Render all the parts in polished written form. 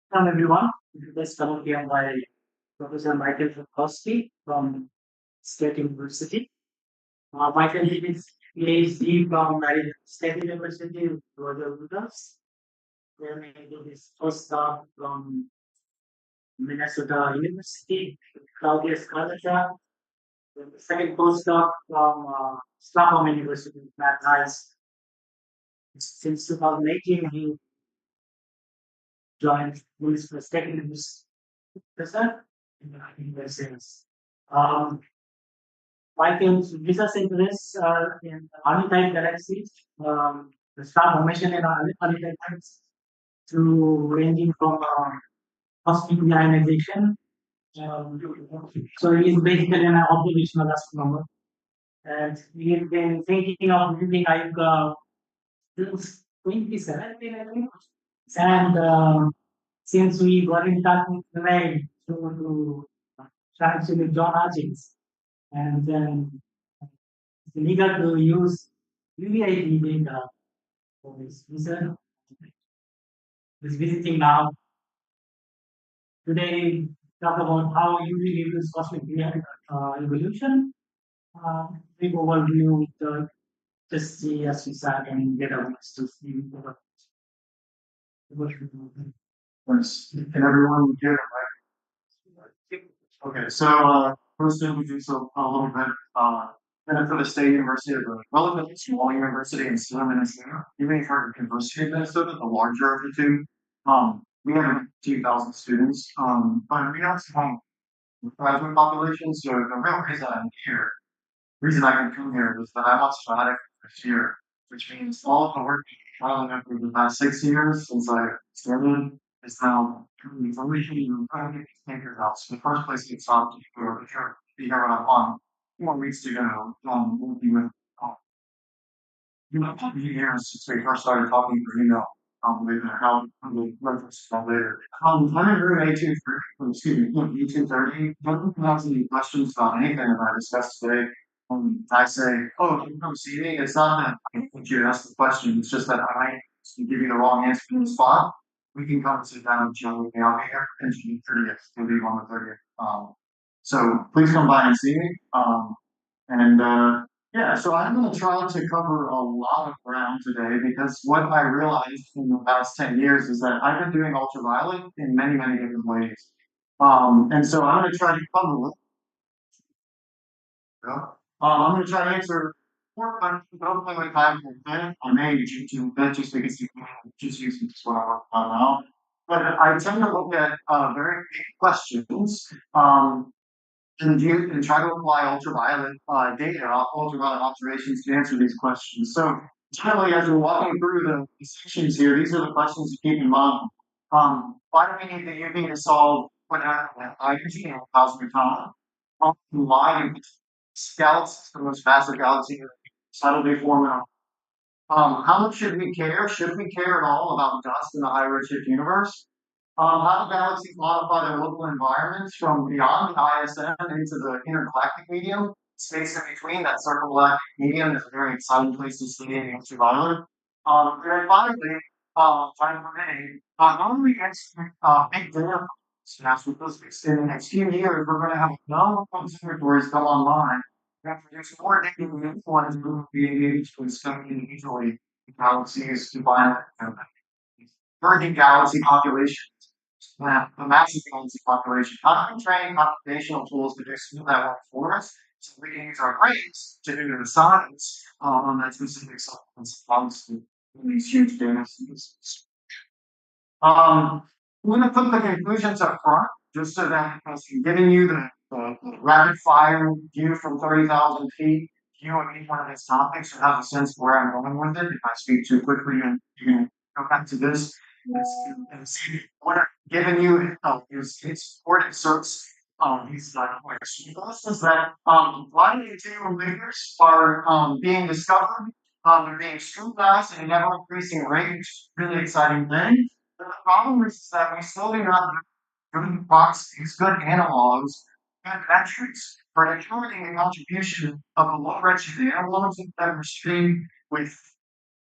Hello everyone, this is Colloquium by Professor Michael Rutkowski from State University. Michael did his PhD from State University of Prof. Then he did his postdoc from Minnesota University, Claudius Canada. Then the second postdoc from Stockholm University, Matt Nice. Since 2018, he joined Louis State University in the universities. Michael's research interests are in early-type galaxies, the star formation in early-type galaxies, to ranging from cosmic reionization. So he is basically an observational astronomer, and we have been thinking of using IUCAA since 2017, I think. And since we got in touch with Ray to actually John Hutchins, and then it's legal to use UVID data for this research. Is visiting now. Today, talk about how UV reveals cosmic evolution. Big overview with the just see AstroSat and JWST to see what Thanks. Can everyone hear it right? Okay, so first introduce a little bit. Minnesota State University is a relatively small university in southern Minnesota. You may have heard of University of Minnesota, the larger of the two. We have a few thousand students, but we have some graduate population. So the real reason I'm here, reason I can come here is that I'm on sabbatical this year, which means all of the work I've done for the past 6 years since I started is now completely trying to get your house. The first place to stop to go if you're here when I'm on 4 weeks to go. We'll be with you know, years since we first started talking for email. Later, how we'll reference that later. I'm in room A23, excuse me, E230. Don't have any questions about anything that I discussed today. I say, oh, you come see me. It's not that I think you ask the question. It's just that I might give you the wrong answer in the spot. We can come and sit down and chill with me. I'll be here for June 30th. We'll leave on the 30th. So please come by and see me. And yeah, so I'm going to try to cover a lot of ground today because what I realized in the past 10 years is that I've been doing ultraviolet in many, many different ways. And so I'm going to try to cover it. I'm going to try to answer 4 questions, but hopefully like 5 I may use YouTube that just because you can just use it as what I work on now. But I tend to look at very big questions. And try to apply ultraviolet data, ultraviolet observations to answer these questions. So generally, as we're walking through the sections here, these are the questions to keep in mind. Why do we need the UV to solve what happened at IUCAA cosmic time? Why galaxies, the most massive galaxy, how do they form out? How much should we care? Should we care at all about dust in the high redshift universe? How do galaxies modify their local environments from beyond the ISM into the intergalactic medium? Space in between, that circumgalactic medium is a very exciting place to study the ultraviolet. And then finally, time permitting, not only expect big data in astrophysics. In the next few years, we're going to have no observatories come online that produce more data than anyone is going to be able to study individually galaxies, divine, emerging galaxy populations, a massive galaxy population. How can we train computational tools to do some of that work for us so we can use our brains to do the science on that specific substance obviously these huge data sets. I'm going to put the conclusions up front just so that as I'm giving you the rapid fire view from 30,000 feet view of each one of these topics, you have a sense of where I'm going with it. If I speak too quickly, you can go back to this and see what I'm giving you is it's important source. These points. This is that why do two leaders are being discovered, they're being scrutinized at an ever increasing rate, which is a really exciting thing. The problem is that we still do not have good proxies, good analogs, good metrics for determining the contribution of the low redshift analogs that were streamed with,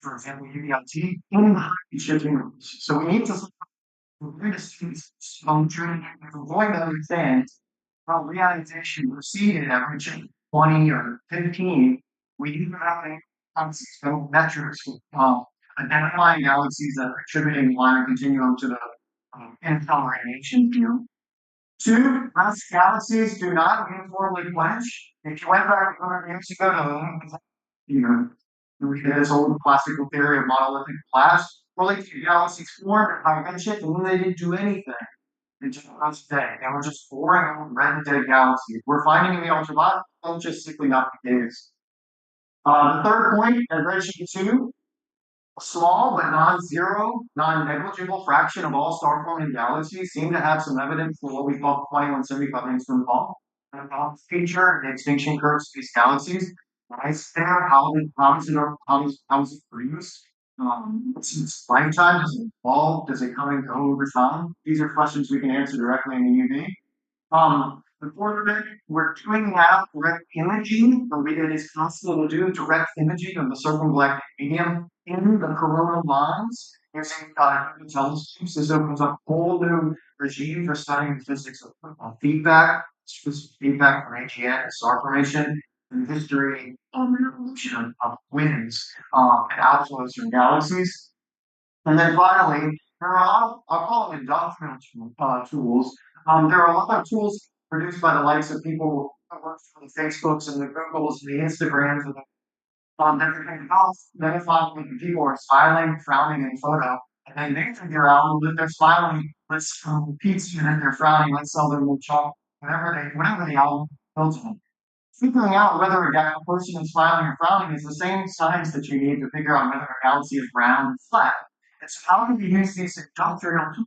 for example, UBIT in the high redshift universe. So we need to I'm going to understand how reionization proceeded at reaching 20 or 15. We even have some metrics identifying galaxies that are contributing line continuum to the intercoloration view. Two, most galaxies do not uniformly quench. If you went back 100 years ago to we did this old classical theory of monolithic collapse, well, like galaxies formed at high redshift and then they didn't do anything until us today. They were just boring old red dead galaxies. We're finding in the ultraviolet, that's just simply not the case. The third point at redshift 2, a small but non-zero, non-negligible fraction of all star-forming galaxies seem to have some evidence for what we call 2175 instrument Hall. And feature the extinction curves of these galaxies. Nice there, how is it produced? What's its lifetime? Does it evolve? Does it come and go over time? These are questions we can answer directly in the UV. The fourth thing, we're doing now direct imaging, or it is possible to do direct imaging of the circumgalactic medium in the coronal lines using telescopes. This opens up a whole new regime for studying the physics of feedback, feedback from AGN and star formation, and the history of the evolution of winds and outflows from galaxies. And then finally, there are a lot of, I'll call them industrial tools. There are a lot of tools produced by the likes of people who work for the Facebooks and the Googles and the Instagrams and everything else. Then find when people are smiling, frowning in photo, and then they figure out that they're smiling, let's pizza, and then they're frowning, let's sell them more chocolate, whatever the album builds on. Figuring out whether a person is smiling or frowning is the same science that you need to figure out whether a galaxy is round or flat. And so how do we use these industrial tools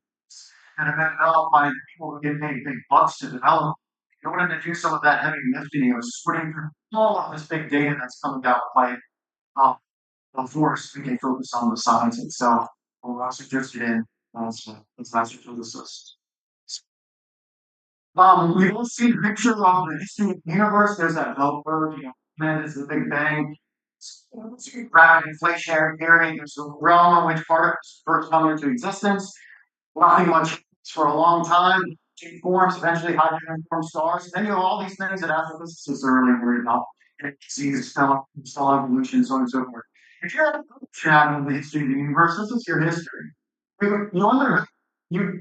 that have been developed by the people who get paid big bucks to develop in order to do some of that heavy lifting of splitting through all of this big data that's coming down the pipe? Of course, we can focus on the science itself. We're also interested in as astrophysicists. We all see the picture of the history of the universe. There's that bell curve, man, is the Big Bang. Rapid inflationary period. There's a realm in which particles first come into existence. Nothing much for a long time. Two forms, eventually hydrogen forms stars. Then you have all these things that astrophysicists are really worried about. Disease, stellar evolution, so on and so forth. If you're a chat of the history of the universe, this is your history. You wonder,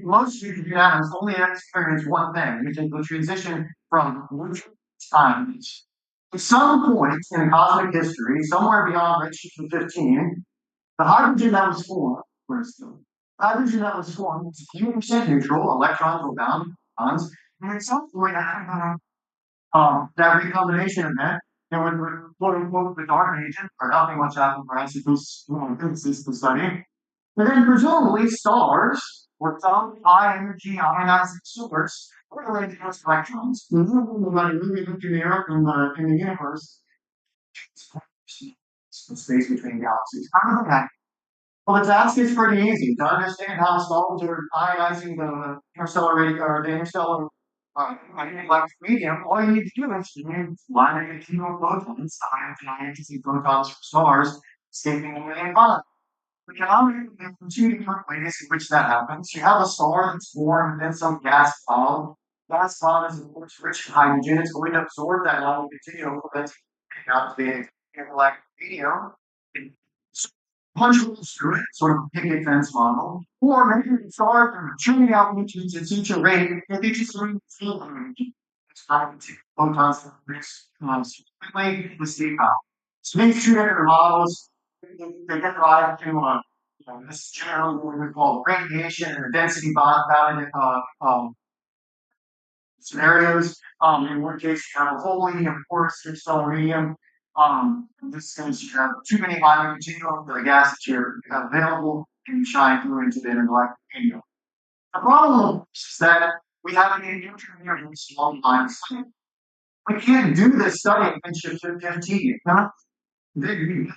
most of you atoms only experience one thing, which is the transition from time. At some point in cosmic history, somewhere beyond redshift 15, the hydrogen that was formed, hydrogen that was formed was 100% neutral, electrons were bound to protons, and at some point, that recombination event, and when we're quote unquote the dark agent, or nothing much happened for physicists to study. And then presumably stars or some high energy ionizing source are related to electrons. Moving into the earth in the universe. Space between galaxies. How does that? Well, the task is pretty easy. To understand how stars are ionizing the interstellar or the interstellar electric medium, all you need to do is you need line a few photons, the high energy photons from stars escaping a million bonds. We can only think of two different ways in which that happens. You have a star that's born within some gas cloud. Gas cloud is, of course, rich in hydrogen. It's going to absorb that light and continue to it out to the galactic medium. And so punch holes through it, sort of a picket fence model. Or maybe you can start churning out nutrients at such a rate that they just really feel it's not to photons that produce quickly with steep power. So these two different models, they get right to this is generally what we call radiation and density bounded scenarios. In one case, you have a helium, of course, there's stellarium. In this case, you have too many line continuum for the gas that you have available and shine through into the intergalactic medium. The problem is that we have an intermediate long lines. We can't do this study in redshift 15. Not big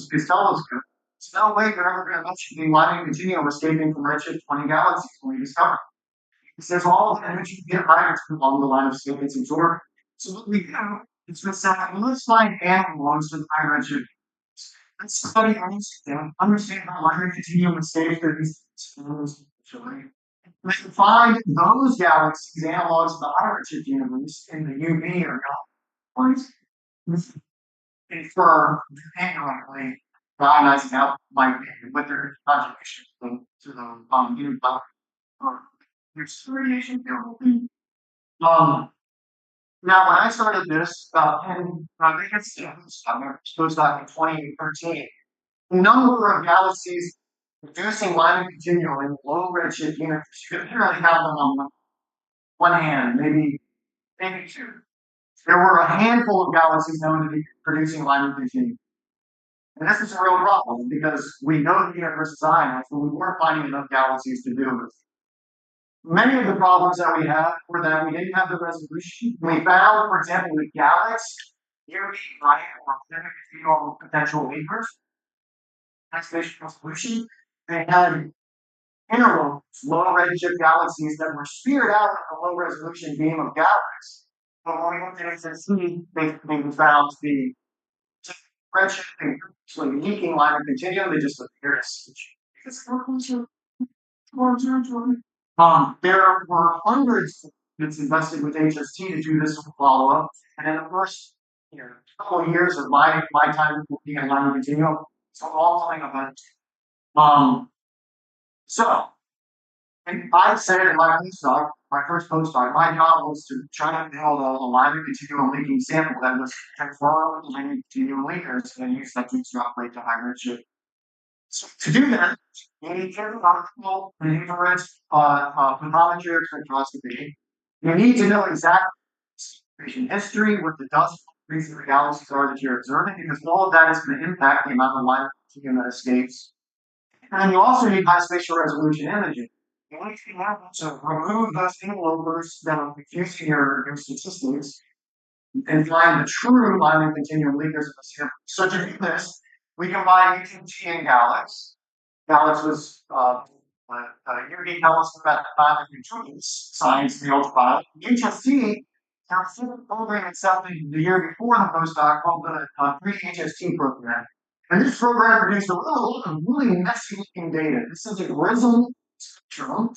Costello's good. There's no way we're ever going to mention the line continuum escaping from redshift 20 galaxies when we discover it. Because there's all the energy to get right along the line of state it's absorbed. So what we do is we say, well, let's find analogs with high redshift. Let's study them, understand how line continuum escapes through these systems. We can find those galaxies analogs of the high redshift universe in the UV or galaxies. Infer annually reionizing out might be with their contribution to the universe. There's radiation field. Now, when I started this, and I think it's supposed to in 2013, the number of galaxies producing line continuum in low redshift universe, you could literally have them on one hand, maybe two. There were a handful of galaxies known to be producing line continuum. And this is a real problem because we know the universe is ionized, but we weren't finding enough galaxies to do it. Many of the problems that we had were that we didn't have the resolution. We found, for example, with galaxies, UV light or potential leakers, spatial resolution, they had intervals, low redshift galaxies that were speared out of a low resolution beam of galaxies. But when we looked at HSC, they found the redshift actually leaking line of continuum, they just appeared as switch. There were hundreds that's invested with HST to do this follow up, and in the first couple of years of my time working in line of continuum, it's all coming event. So, and I said in my postdoc, my first postdoc, my job was to try to build a line of continuum leaking sample that was confirmed line of continuum leakers and use that to extrapolate to high redshift. So to do that, you need to optical and infrared photometry or spectroscopy. You need to know exactly history, what the dust frequencies of the galaxies are that you're observing, because all of that is going to impact the amount of light that escapes. And you also need high spatial resolution imaging. You need to be able to remove those interlopers that are confusing your statistics and find the true line of continuum leakers of the sample. So to do this, we combine UCAA and GALAX. GALAX was UV telescope at the time of Newtonian's science in the ultraviolet. HST has a program itself the year before the postdoc called the pre-HST program. And this program produced a lot of really messy looking data. This is a Grizzle spectrum,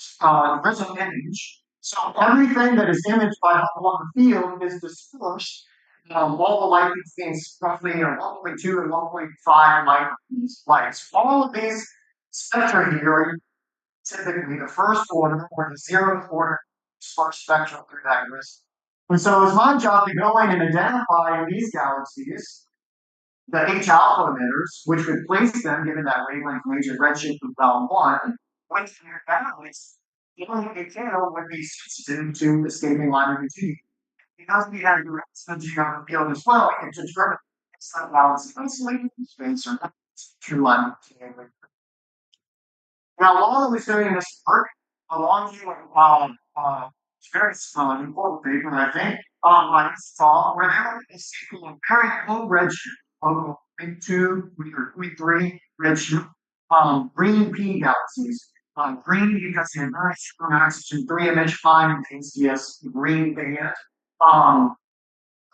Grizzle image. So everything that is imaged by Hubble on the field is dispersed. All the light contains roughly 1.2 and 1.5 microns light. So all of these spectra here are typically the first order or the zeroth order sparse spectrum through that gristle. And so it's my job to go in and identify in these galaxies the H alpha emitters, which would place them, given that wavelength range of redshift of about 1, with their balance, the only channel would be sensitive to escaping line of continuum. Because we had direct sensing on the field as well, we can determine if some balance is isolated in space or not. True line of continuum. Now, while I was doing this work, along with very important paper, I think, I saw where they were seeking a very low redshift, 0.2 or 0.3 redshift, green P galaxies. Green because they have very strong oxygen 3 image, fine ACS green band.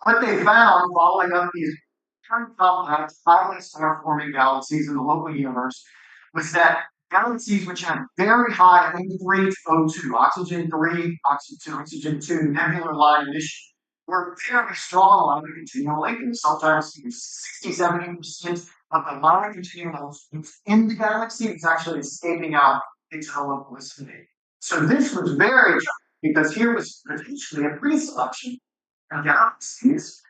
What they found following up these highly star forming galaxies in the local universe was that galaxies which had very high O3 to O2, oxygen 3, oxygen 2 nebular line emission, were very strong along the continuum linkage. Sometimes 60, 70% of the line continuum in the galaxy is actually escaping out into the local vicinity. So this was very interesting because here was potentially a pre-selection of galaxies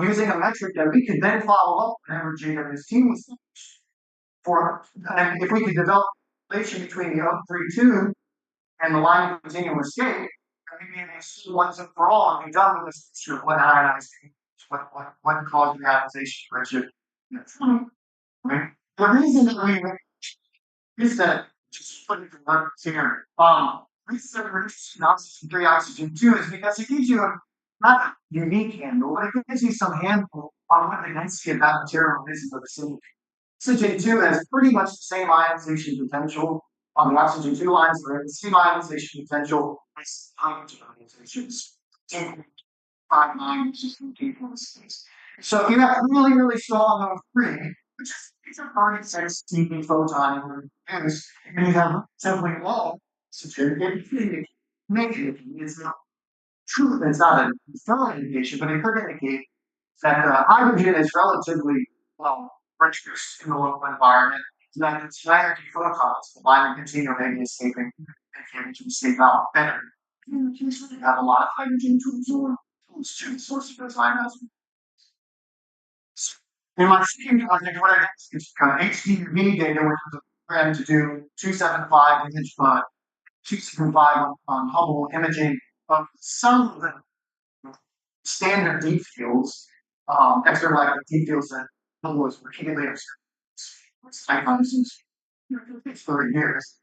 using a metric that we could then follow up whenever JWST was finished. And if we could develop a relation between the O32 and the line of continuum escape, and we may see once and for all and be done with this picture of what ionizing, what caused the ionization redshift. Right? The reason that we is that just put it to work here. Reason that we're interested in oxygen 3, oxygen 2 is because it gives you not a unique handle, but it gives you some handle on what the density of that material is in the vicinity. Oxygen 2 has pretty much the same ionization potential on the oxygen 2 lines, but the same ionization potential as hydrogen ionizations. 5 So if you have really, really strong O3, which is these are target sex sneaking photon use, and you have simply low oxygen, it negative. It's not true, it's not a firm indication, but it could indicate that hydrogen is relatively well reduced in the local environment, so that its energy photons, the line and continuum may be escaping, and can escape out better. You usually have a lot of hydrogen to absorb to the source of those ions. In my second project, what I did is HDUV data, which was a program to do 275 image 275 on Hubble imaging of some of the standard deep fields, extragalactic deep fields that Hubble was repeatedly observed. Since 30 years.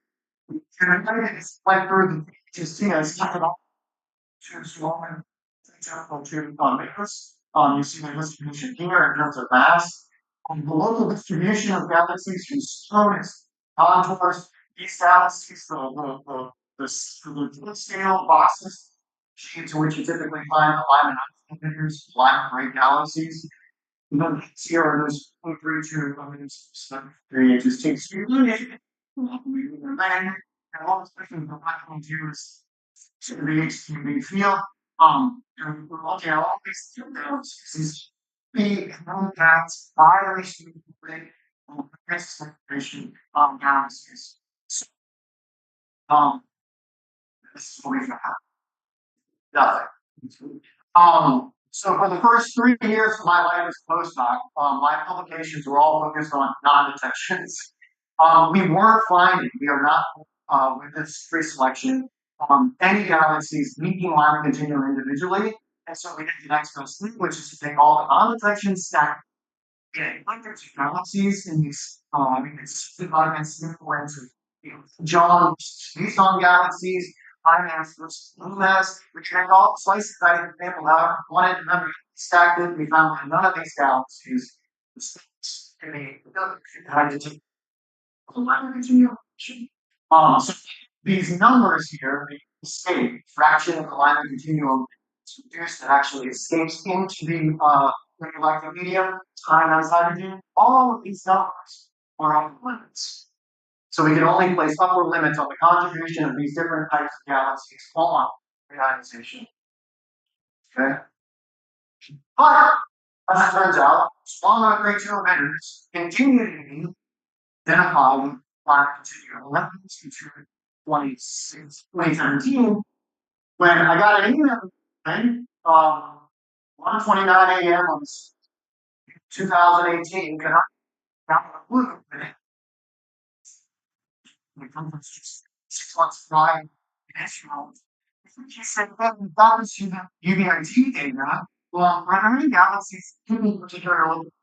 And I just went through the stuff about to small and example to Nicholas. You see the distribution here in terms of mass. The local distribution of galaxies is shown as contours. These galaxies, the scale boxes into which you typically find alignment figures, alignment rate galaxies. And then here are those 0.32 elements, 3 just takes you and all the things that I can do is to the HTV field. And we're looking at all these two galaxies, big contacts, violation rate, separation galaxies. So, this is what we've got. Nothing. So for the first 3 years of my life as a postdoc, my publications were all focused on non-detections. We weren't finding, we are not with this pre-selection, any galaxies meeting line continuum individually. And so we did the next best thing, which is to take all the non-detections, stack hundreds of galaxies in these, it's sequence of, John based on galaxies, high mass versus low mass. We tried all the slices I example out, wanted to number stacked it. We found that none of these galaxies can be hydrogen. So these numbers here, the escape fraction of the line of continuum is reduced and actually escapes into the galactic medium, time as hydrogen. All of these numbers are on limits. So we can only place upper limits on the contribution of these different types of galaxies on reionization. Okay? But as it turns out, small non-radial emitters continue to be identified by continuum levels through 2017, when I got an email, right? 1:29 a.m. on 2018, and I got a blue minute. The conference just 6 months prior to national. He said, that was UVIT data. Well, are many galaxies in particular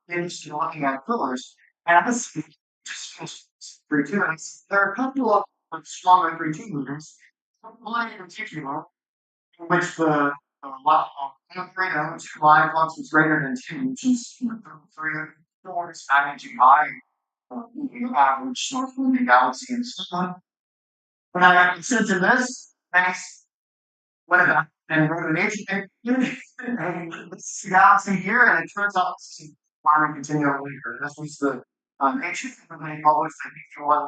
interested in looking at pillars? And I was just finished 32. And there are a couple of smaller 32 meters, one in particular, in which the line flux was greater than 10, which is 3 or 4 magnitude high. Average in the galaxy and so on. When I sent to this, what did I and wrote an agent and this galaxy here, and it turns out this is firing continual later. This was the They published, I think, one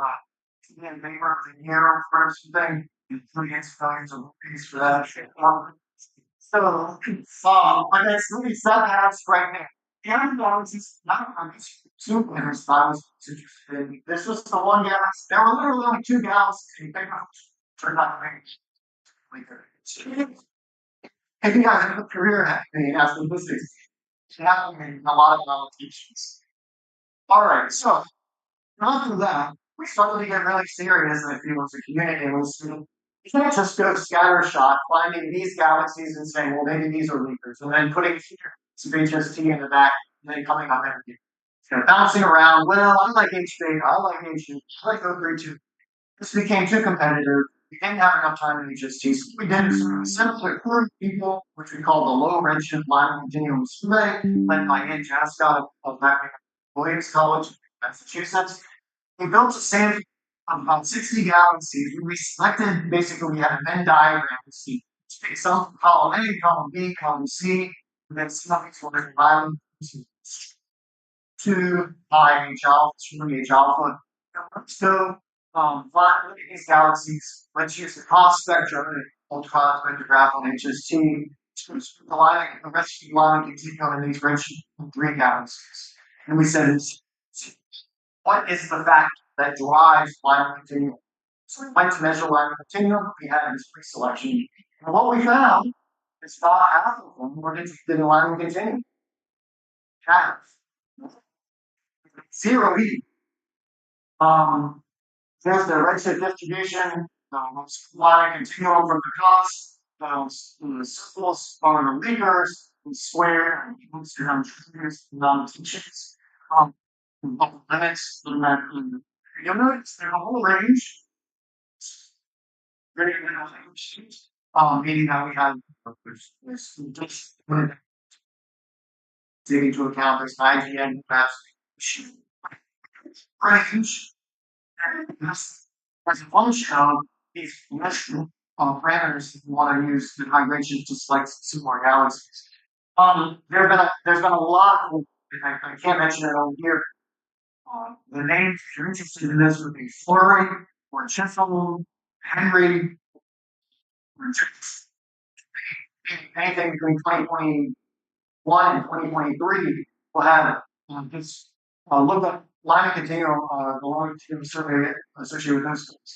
paper of the year or something, and 3 millions of rupees for that. So, I guess really seven apps right now. And I was just not on these two winners that I was interested in. This was the one galaxy. There were literally only two galaxies. They turned out to be if you guys have a career in astrophysics, you have to make a lot of allocations. All right, so after that, we started to get really serious in the field as a community. And you can't just go scattershot, finding these galaxies and saying, well, maybe these are leakers, and then putting some HST in the back, and then coming up and bouncing around. Well, I like H beta, I like H, I like O32. This became too competitive. We didn't have enough time in HST, so we did it simply for people, which we call the low redshift line continuum survey, led by JWST of Williams College, Massachusetts. We built a sample of about 60 galaxies. We selected, basically, we had a Venn diagram to see. Some from column A, column B, column C, and then some of these were divided to pi H alpha, 3 H alpha. So, look at these galaxies. Let's use the cost spectrum and ultraviolet spectrograph on HST to align the rest of the line continuum in these redshift 3 galaxies. And we said, what is the factor that drives line continuum? So we went to measure line continuum. We had this pre-selection. And what we found is about half of them were interested in line continuum. Half. 0 E. There's the redshift distribution, line continuum from the cost. The circles are the leaders, the square, non-teachings. Limits, you'll notice there's a whole range. Very meaning that we have there's just take into account this IGN range as a function of these parameters you want to use in migration to select similar galaxies. There's been a lot of, I can't mention it over here. The names, if you're interested in this, would be Flurry or Chisholm, Henry, or anything between 2021 and 2023 will have this look up line continuum belonging to the survey associated with those things.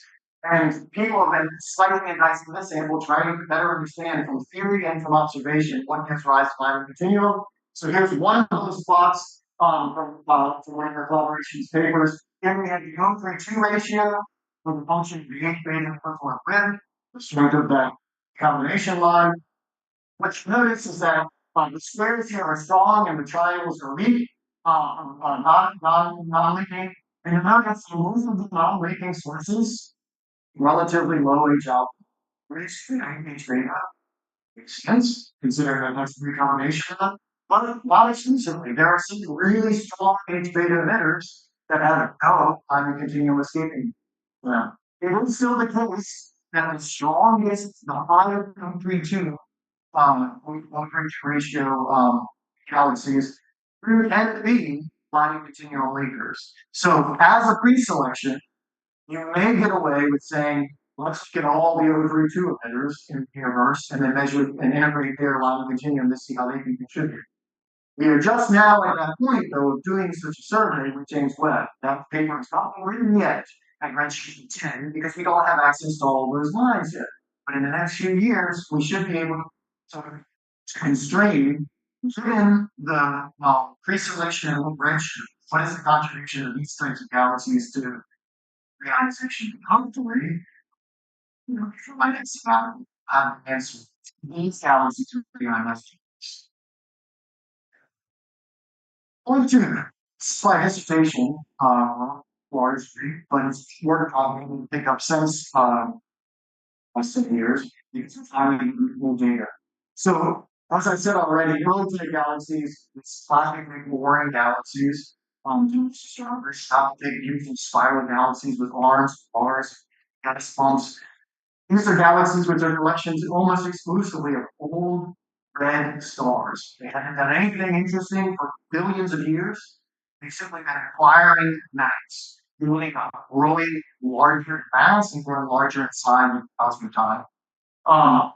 And people have been slightly enticing this sample, trying to better understand from theory and from observation what gives rise to line continuum. So here's one of those plots from one of our collaboration's papers. Here we have the O32 ratio for the function of the H beta equivalent width, the strength of that combination line. What you notice is that the squares here are strong and the triangles are weak, non-leaking. And you notice that most of the non-leaking sources relatively low H alpha. H beta makes sense, considering that that's the recombination of them. But not exclusively. There are some really strong H beta emitters that have no time continuum escaping. Well, it is still the case that the strongest, the higher O32 ratio galaxies really tend to be line continuum leakers. So as a pre-selection, you may get away with saying, let's get all the O32 emitters in the universe and then measure and integrate their line continuum to see how they can contribute. We are just now at that point, though, of doing such a survey with James Webb. That paper is not written yet at redshift 10 because we don't have access to all those lines yet. But in the next few years, we should be able to constrain, given the pre-selection of redshift, what is the contribution of these types of galaxies to reionization? Hopefully, my next answer these galaxies to reionization. Going to slight hesitation, largely, but it's worth to pick up since last 7 years because it's highly useful data. So, as I said already, early galaxies, it's classically boring galaxies. Stop big, beautiful spiral galaxies with arms, bars, gas pumps. These are galaxies which are collections almost exclusively of old red stars. They haven't done anything interesting for billions of years. They've simply been acquiring mass, building up, growing larger in mass and growing larger in size with cosmic time. Um,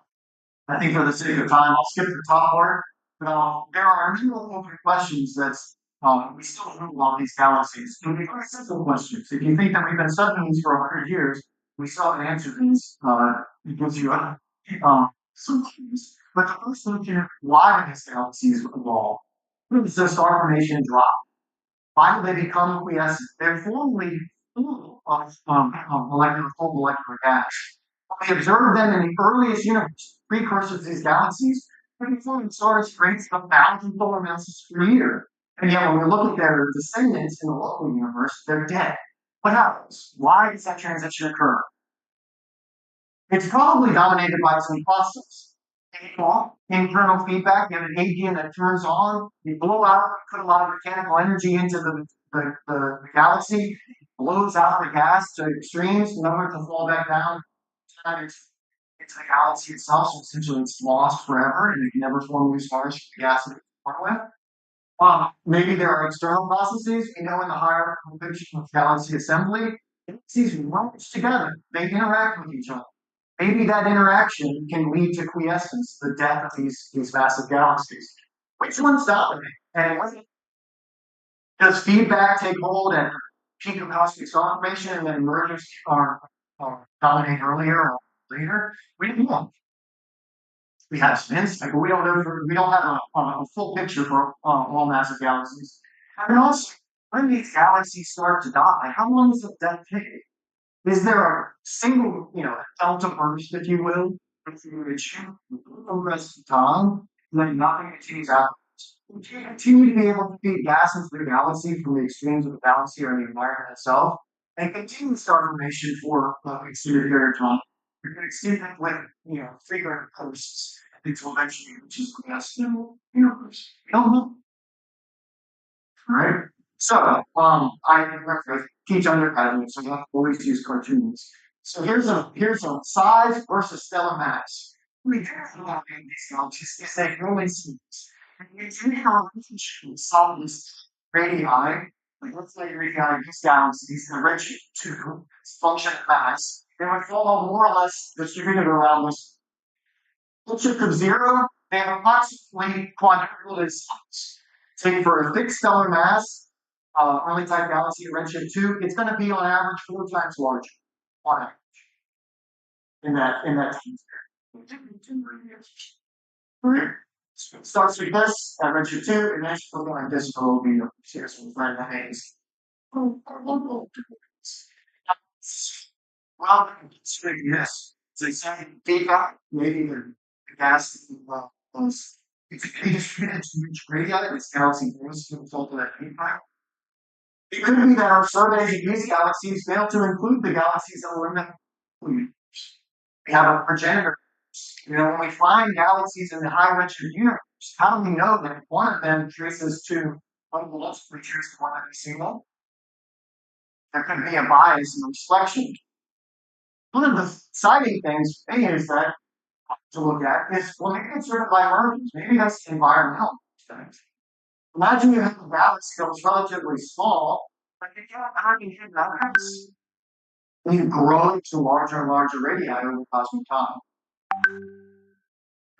I think for the sake of time, I'll skip the top part. But there are many open questions that we still don't know about these galaxies. And they're very simple questions. If you think that we've been studying these for 100 years, we still haven't answered these. It gives you some clues. But the first one here, why do these galaxies evolve? Where does the star formation drop? Why do they become quiescent? They're formerly full of molecular gas. We observed them in the earliest universe, precursors to these galaxies, pretty forming stars rates of 1,000 solar masses per year. And yet, when we look at their descendants in the local universe, they're dead. What happens? Why does that transition occur? It's probably dominated by some process. Internal feedback, you have an agent that turns on, you blow out, put a lot of mechanical energy into the galaxy, blows out the gas to extremes in order to fall back down into the galaxy itself. So essentially it's lost forever and it can never form new stars from the gas that it's born with. Maybe there are external processes. We know in the hierarchical picture of galaxy assembly, galaxies merge together, they interact with each other. Maybe that interaction can lead to quiescence, the death of these massive galaxies. Which ones dominate? And does feedback take hold at peak of cosmic star formation and then mergers are dominate earlier or later? We don't know. We have some insight, but we don't know. We don't have a full picture for all massive galaxies. And also, when these galaxies start to die, how long does that take? Is there a single, delta burst, if you will, if you achieve the rest of time, then nothing continues out? Would you continue to be able to feed gas into the galaxy from the extremes of the galaxy or the environment itself, and continue star formation for an extended period of time? You're going to extend it with, frequent bursts until eventually reach the gas universe. We don't know. Right? So, I teach undergraduates, so I have to always use cartoons. So here's a size versus stellar mass. We do about these galaxies is they really seem. You do have a relationship with some of these radii, like let's say radii of these galaxies, the redshift 2, function of mass, they would fall more or less distributed around this redshift of 0, they have approximately quadrupled in size. Say for a fixed stellar mass, early type galaxy at redshift 2, it's going to be on average 4 times larger on average in that time period. It starts with this at redshift 2, and then we're going this will be a series of friend that names. Well, it's like this. It's like saying feedback, maybe the gas was it's distributed to each radii of this galaxy grows as a result of that feedback. It could be that our surveys of these galaxies fail to include the galaxies that were in the universe. We have a progenitor. When we find galaxies in the high redshift universe, how do we know that one of them traces to one of the less creatures to one that we see them? There could be a bias in reflection. One of the exciting things for me is that to look at is, well, maybe it's driven by mergers. Maybe that's environmental things. Imagine you have a galaxy that was relatively small, but you can't hardly hit that house. And you grow to larger and larger radii over cosmic time.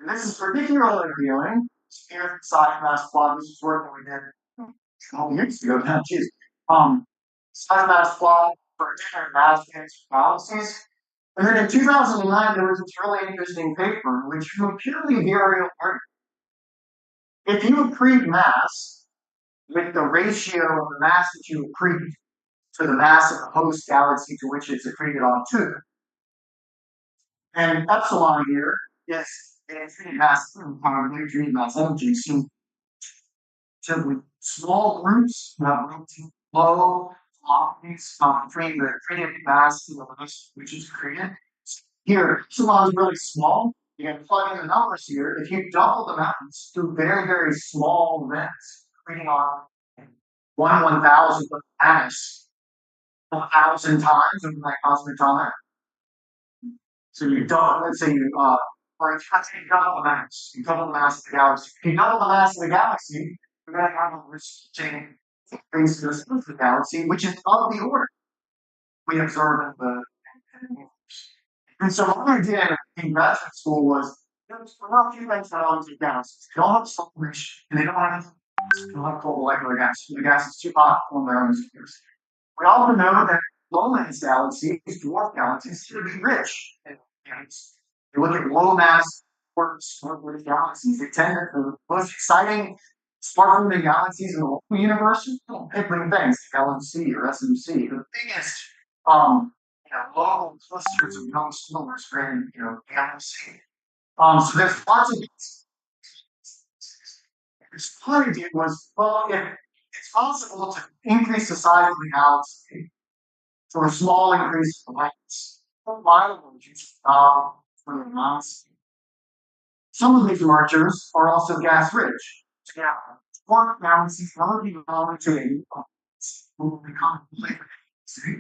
And this is particularly revealing. Here, size mass plot. This is work that we did 12 years ago now. Geez. Size mass plot for different mass bands of galaxies. And then in 2009, there was this really interesting paper which from a purely virial argument. If you accrete mass with the ratio of the mass that you accrete to the mass of the host galaxy to which it's accreted onto, and epsilon here is the infinite mass infinite mass energy. So with small groups, you have relatively low velocities between the accreted mass and the host which is accreted. Here, epsilon is really small. You can plug in the numbers here. If you double the mass through very, very small events, accreting on 1/1000th of mass 1,000 times over that cosmic time. So you double, let's say or it's you double the mass. You double the mass of the galaxy. If you double the mass of the galaxy, you're going to have a resisting increase in the speed of the galaxy, which is of the order we observe in the universe. And so what I did in graduate school was there are a few things that all these galaxies. They all have sulfurish and they don't have cold molecular gas. The gas is too hot to form their own spheres. We also know that low-mass galaxies, dwarf galaxies, should be rich in gas. You look at low-mass dwarf galaxies, they tend to the most exciting sparkling galaxies in the whole universe. Don't pick little things, LMC or SMC. The biggest local clusters of young stars are in galaxy. So there's lots of this what I did was, well, if it's possible to increase the size of the galaxy for a small increase in lights, for the mass. Some of these marchers are also gas rich. Yeah. Dwarf galaxies never belong to a will become see?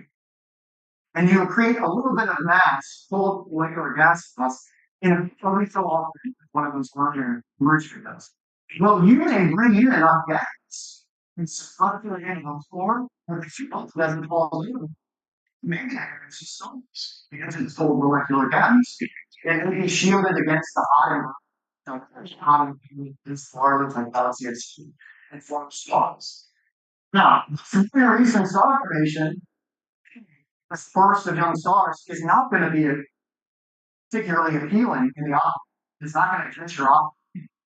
And you create a little bit of mass full of molecular gas plus in every so often one of those merger does. Well, you may bring in enough gas and circulate in the floor, or the fuel doesn't fall in. Maybe it's just songs because it's full of molecular gas. And it can be shielded against the hot this large like galaxy and form stars. Now, for very recent star formation, the first of young stars is not going to be particularly appealing in the optic. It's not going to catch your optic.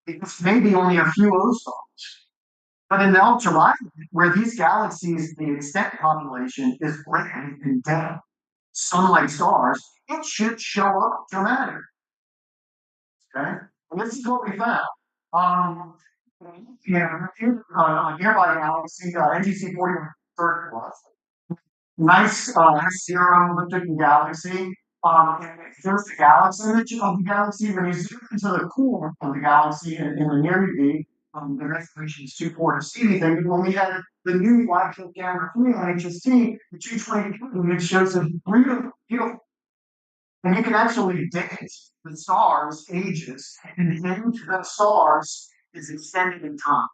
It's maybe only a few O stars. But in the ultraviolet, where these galaxies, the extent population is greater and dead, sun-like stars, it should show up dramatically. Okay? And this is what we found. A nearby galaxy, NGC 41 nice zero elliptic galaxy. And there's the galaxy image of the galaxy. When you zoom into the core of the galaxy in the near UV, the resolution is too poor to see anything. But when we had the new wide field camera 3 on HST, the 222 image shows a beautiful. And you can actually date the stars' ages, and the age of the stars is extended in time.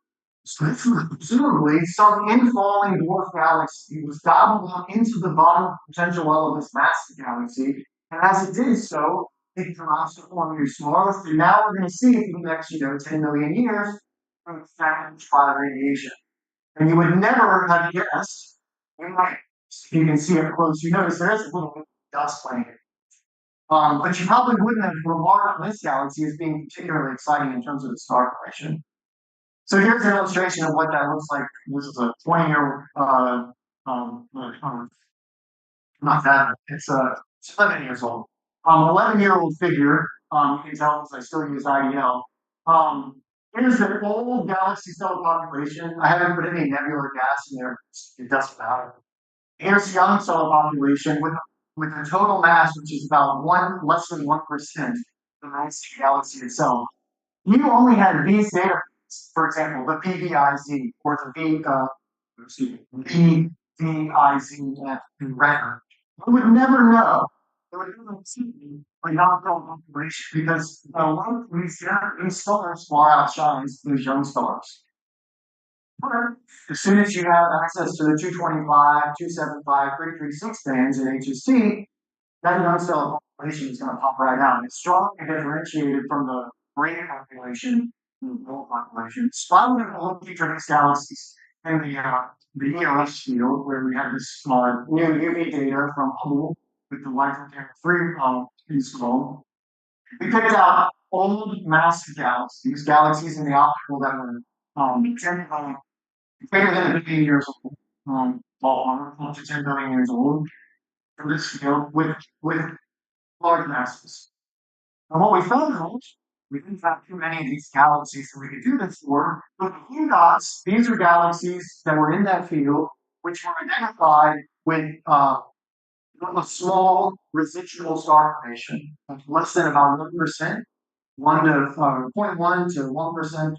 So presumably, some infalling dwarf galaxy was gobbled up into the bottom potential well of this massive galaxy, and as it did so, it collapsed to form new stars. And now we're going to see in the next, 10 million years, damaged by radiation. And you would never have guessed. If you can see it close, you notice there is a little bit of dust playing. But you probably wouldn't have remarked on this galaxy as being particularly exciting in terms of its star formation. So here's an illustration of what that looks like. This is a 20-year, not that, it's 11 years old. 11-year-old figure, you can tell because I still use IDL. Here's the old galaxy cell population. I haven't put any nebular gas in there. It doesn't matter. Here's the young cell population with a total mass which is about less than 1% of the mass of the galaxy itself. You only had these data points, for example, the PVIZ or the PVIZF in record. You would never know. It would never see a young cell population because these stars far outshines these young stars. As soon as you have access to the 225, 275, 336 bands in HST, that young cell population is going to pop right out. It's strongly differentiated from the brain population, the world population. Spotted in all future mixed galaxies in the EOS field, where we have this new UV data from Hubble with the Wide-Field Camera 3 installed. We picked out old massive galaxies in the optical that were greater than 15 years old, up to 10 billion years old, from this field with large masses. And what we found out, we didn't have too many of these galaxies that we could do this for, but the blue dots, these are galaxies that were in that field, which were identified with a small residual star formation, less than about 1%, 0.1 to 1%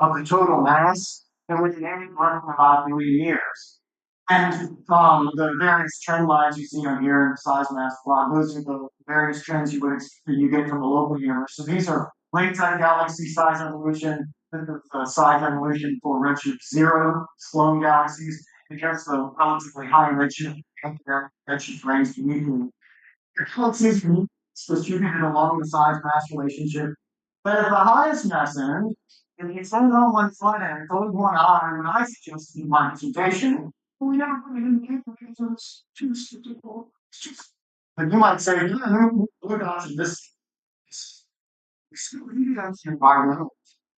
of the total mass, and with an age running about 3 years. And the various trend lines you see on here in the size mass plot, those are the various trends you get from the local universe. So these are late time galaxy size evolution. the size evolution for redshift 0, slowing galaxies, against the relatively high redshift, redshift range usually. The galaxies are distributed along the size mass relationship. But at the highest mass end, if it's only on one front end, it's only one eye, and I suggest in my dissertation, well, we never put it in the because it's too statistical. It's just, but you might say, yeah, look at this. Maybe that's environmental.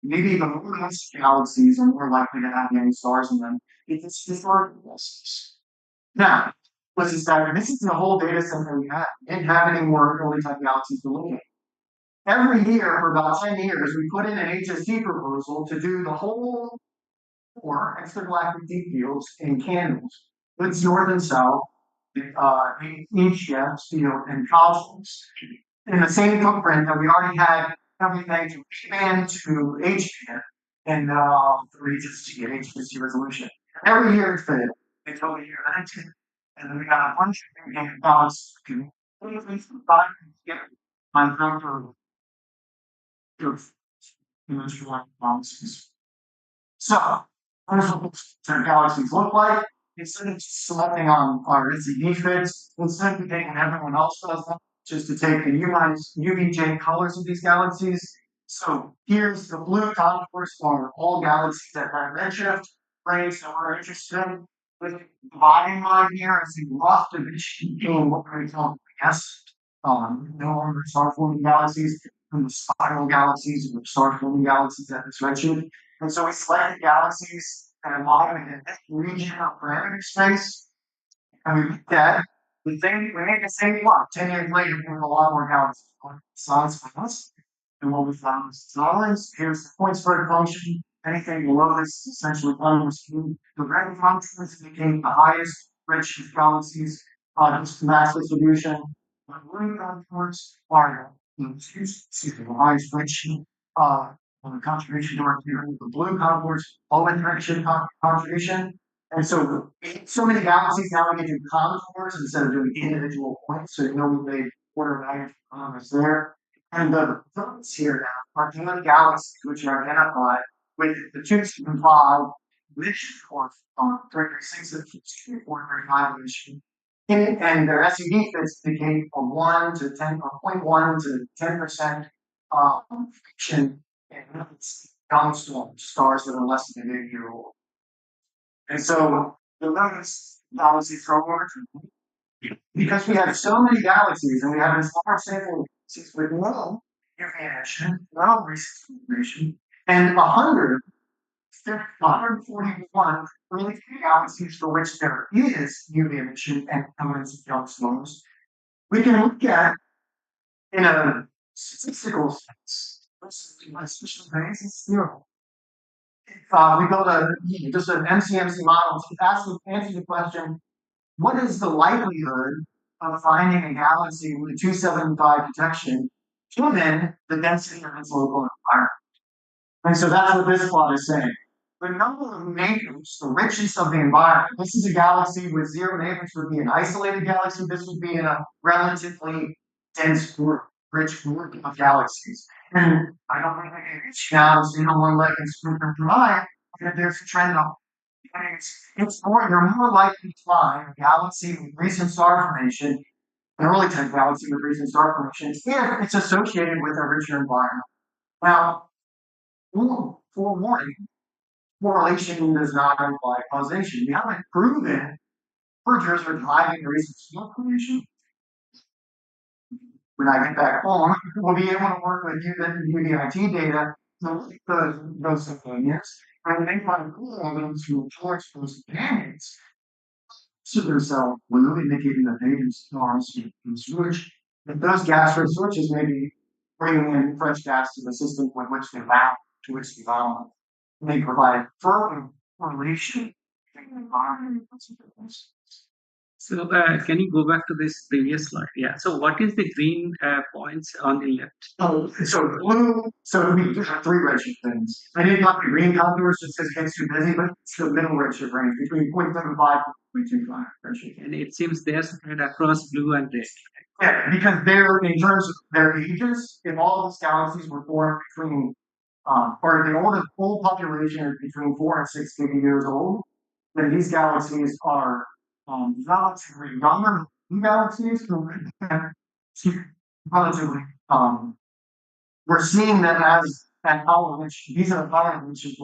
Maybe the more dense galaxies are more likely to have many stars in them if it's historical galaxies. Now, let's just dive in. This is the whole data set that we have. We didn't have any more early type galaxies to look at. Every year, for about 10 years, we put in an HST proposal to do the whole four extragalactic deep fields in candles. It's north and south, EGF, steel, and cosmos. In the same footprint that we already had everything to expand to HBand and regions to get HST resolution. Every year it failed until the year 19. And then we got a bunch of game balance to my factor of industrial balances. So, here's what certain galaxies look like. Instead of just selecting on our SED fits, instead of taking everyone else does that, just to take the UVJ colors of these galaxies. So here's the blue contours for all galaxies that have redshift range that we're interested in. With the dividing line here is a rough division between what we call quiescent, no longer star-forming galaxies, and the spiral galaxies or star-forming galaxies at this redshift. And so we select the galaxies and lie in this region of parameter space, and we looked at we made the same plot 10 years later with a lot more galaxies on size for us. And what we found was tolerance. Here's the point spread function. Anything below this is essentially unrestricted. The red functions indicate the highest redshift galaxies, just mass distribution. The blue contours are the highest redshift contribution to our theory. The blue contours always redshift contribution. And so many galaxies now we can do contours instead of doing individual points. So you know we made order of magnitude contours there. And the dots here now are the galaxies which are identified with the 2.5 mission course on 36 of 435 mission. And their SED fits indicate a 1 to 10 or 0.1 to 10% friction and young stars that are less than a year old. And so the limits galaxies throw over because we have so many galaxies and we have this large sample with no emission, no recent information, and 141 really galaxies for which there is UV emission and evidence of young stars. We can look at in a statistical sense. My special base is zero. We build just an MCMC model to answer the question, what is the likelihood of finding a galaxy with 275 detection given the density of its local environment? And so that's what this plot is saying. The number of neighbors, the richness of the environment. This is a galaxy with zero neighbors would be an isolated galaxy. This would be in a relatively dense group, rich group of galaxies. And I don't think I can reach down on one leg and split them from mine, and there's a trend up. You're more likely to find a galaxy with recent star formation, an early type galaxy with recent star formation, if it's associated with a richer environment. Now, forewarning, correlation does not imply causation. We haven't proven mergers are driving the recent star formation. When I get back home, we'll be able to work with UDIT data to look at those years and they find cool evidence from towards those companions. So there's blue indicating that they use stars in switch. If those gas rich switches may be bringing in fresh gas to the system with which they bound, to which they bound. They provide further correlation. So can you go back to this previous slide? Yeah. So what is the green points on the left? So blue. So we have three redshift things. I didn't got the green contours just because it gets too busy, but it's the middle redshift range between 0.75 and 0.25 redshift. And it seems they're spread across blue and red. Yeah, because they're in terms of their ages. If all of these galaxies were formed between or the old population is between 4 and 6 billion years old, then these galaxies are relatively younger galaxies, relatively we're seeing them as an power which these are the power which is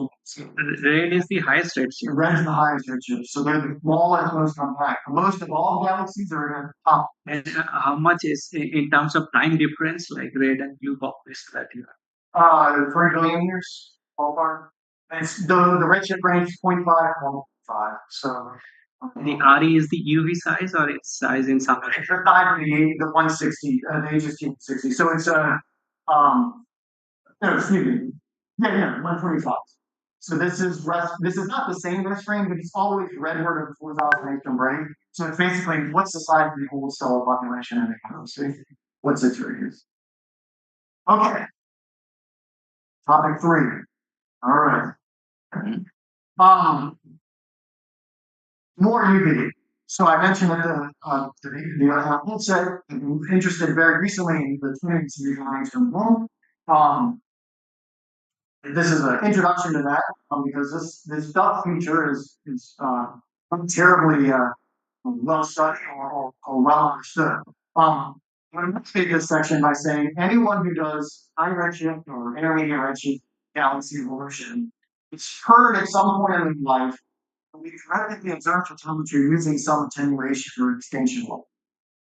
Red is the highest redshift. red is the highest redshift, so they're the smallest, most compact. Most of all galaxies are in the top. And how much is in terms of time difference, like red and blue population that you have? 3 billion years ballpark. It's the redshift range is 0.5 1.5. So The RE is the UV size or its size in some way? it's the size of the 160, the age is 260. So it's no, excuse me. Yeah, 125. So this is not the same rest frame, but it's always redward of 4,000 angstrom break. So it's basically what's the size of the whole stellar population in the galaxy? What's its radius? Okay. Topic 3. All right. More UV. So I mentioned at the outset, I'm interested very recently in the twins using from home. This is an introduction to that because this dot feature is not terribly well studied or well understood. I'm going to take this section by saying anyone who does high redshift or intermediate redshift galaxy evolution, it's heard at some point in their life that we rapidly observe photometry using some attenuation or extinction level.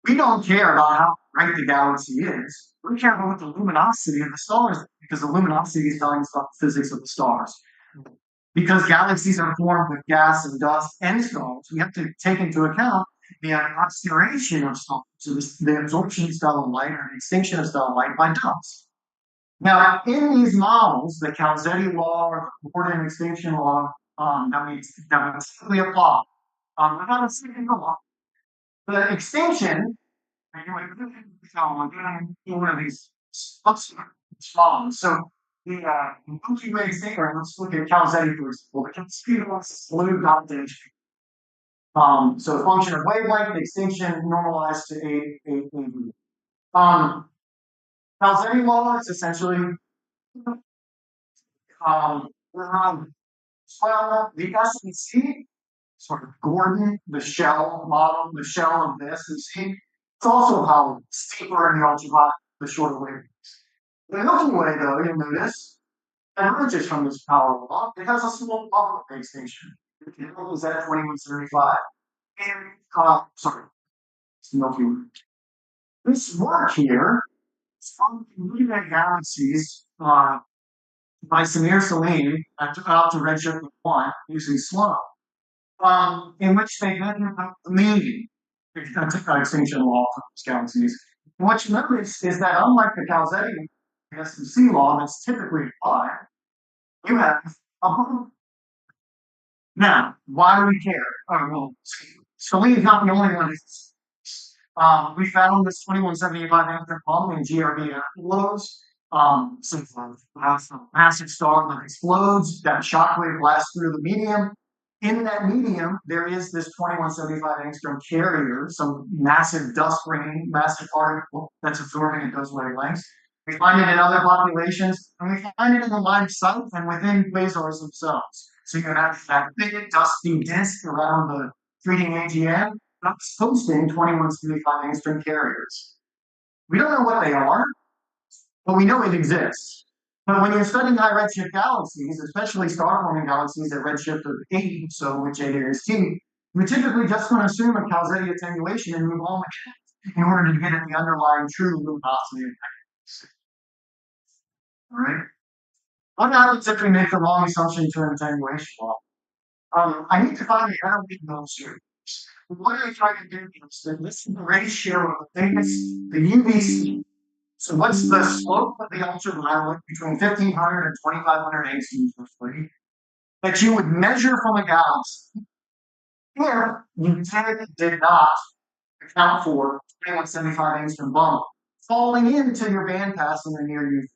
We don't care about how bright the galaxy is. We care about what the luminosity of the stars is, because the luminosity is telling us about the physics of the stars. Because galaxies are formed with gas and dust and stars, we have to take into account the obscuration of stars, so the absorption of stellar light or the extinction of stellar light by dust. Now, in these models, the Calzetti law or the Gordon extinction law that we typically apply, we're not a second law. The extinction, one of these small. So the Milky Way extinction, let's look at Calzetti for example. The Calzetti wants to smooth adaptation. So a function of wavelength, extinction normalized to 8 AV. Calzetti law is essentially well, the SEC sort of Gordon, the shell model, the shell of the SEC. It's also how steeper in the ultraviolet, the shorter wavelengths. The Milky Way, though, you'll notice, emerges from this power law. It has a small bubble extinction. It is at 2175. And, sorry, it's the Milky Way. This work here is from the galaxies by Samir Salim out to redshift 1 using slow. In which they had the meaning extinction law for these galaxies. And what you notice is that unlike the Calzetti SEC law that's typically applied, you have a bubble. Now, why do we care? Oh, well, Salim's not the only one who's we found this 2175 angstrom bump in GRB afterglows. Massive star that explodes, that shockwave blasts through the medium. In that medium, there is this 2175 angstrom carrier, some massive dust ring, massive particle that's absorbing at those wavelengths. We find it in other populations, and we find it in the line of sight and within quasars themselves. So you have that big dusty disk around the 3D AGN that's hosting 2175 angstrom carriers. We don't know what they are, but we know it exists. But when you're studying high redshift galaxies, especially star-forming galaxies at redshift of 8, so with JWST, we're typically just going to assume a Calzetti attenuation and move on in order to get at the underlying true luminosity of the galaxy. All right? What happens if we make the wrong assumption to an attenuation law? I need to find the error in those here. What I try to do is that this is the ratio of the thickness, the UVC. So what's the slope of the ultraviolet between 1500 and 2500 angstroms roughly that you would measure from a galaxy? Here, you did not account for 2175 angstrom bump falling into your bandpass in the near UV. Does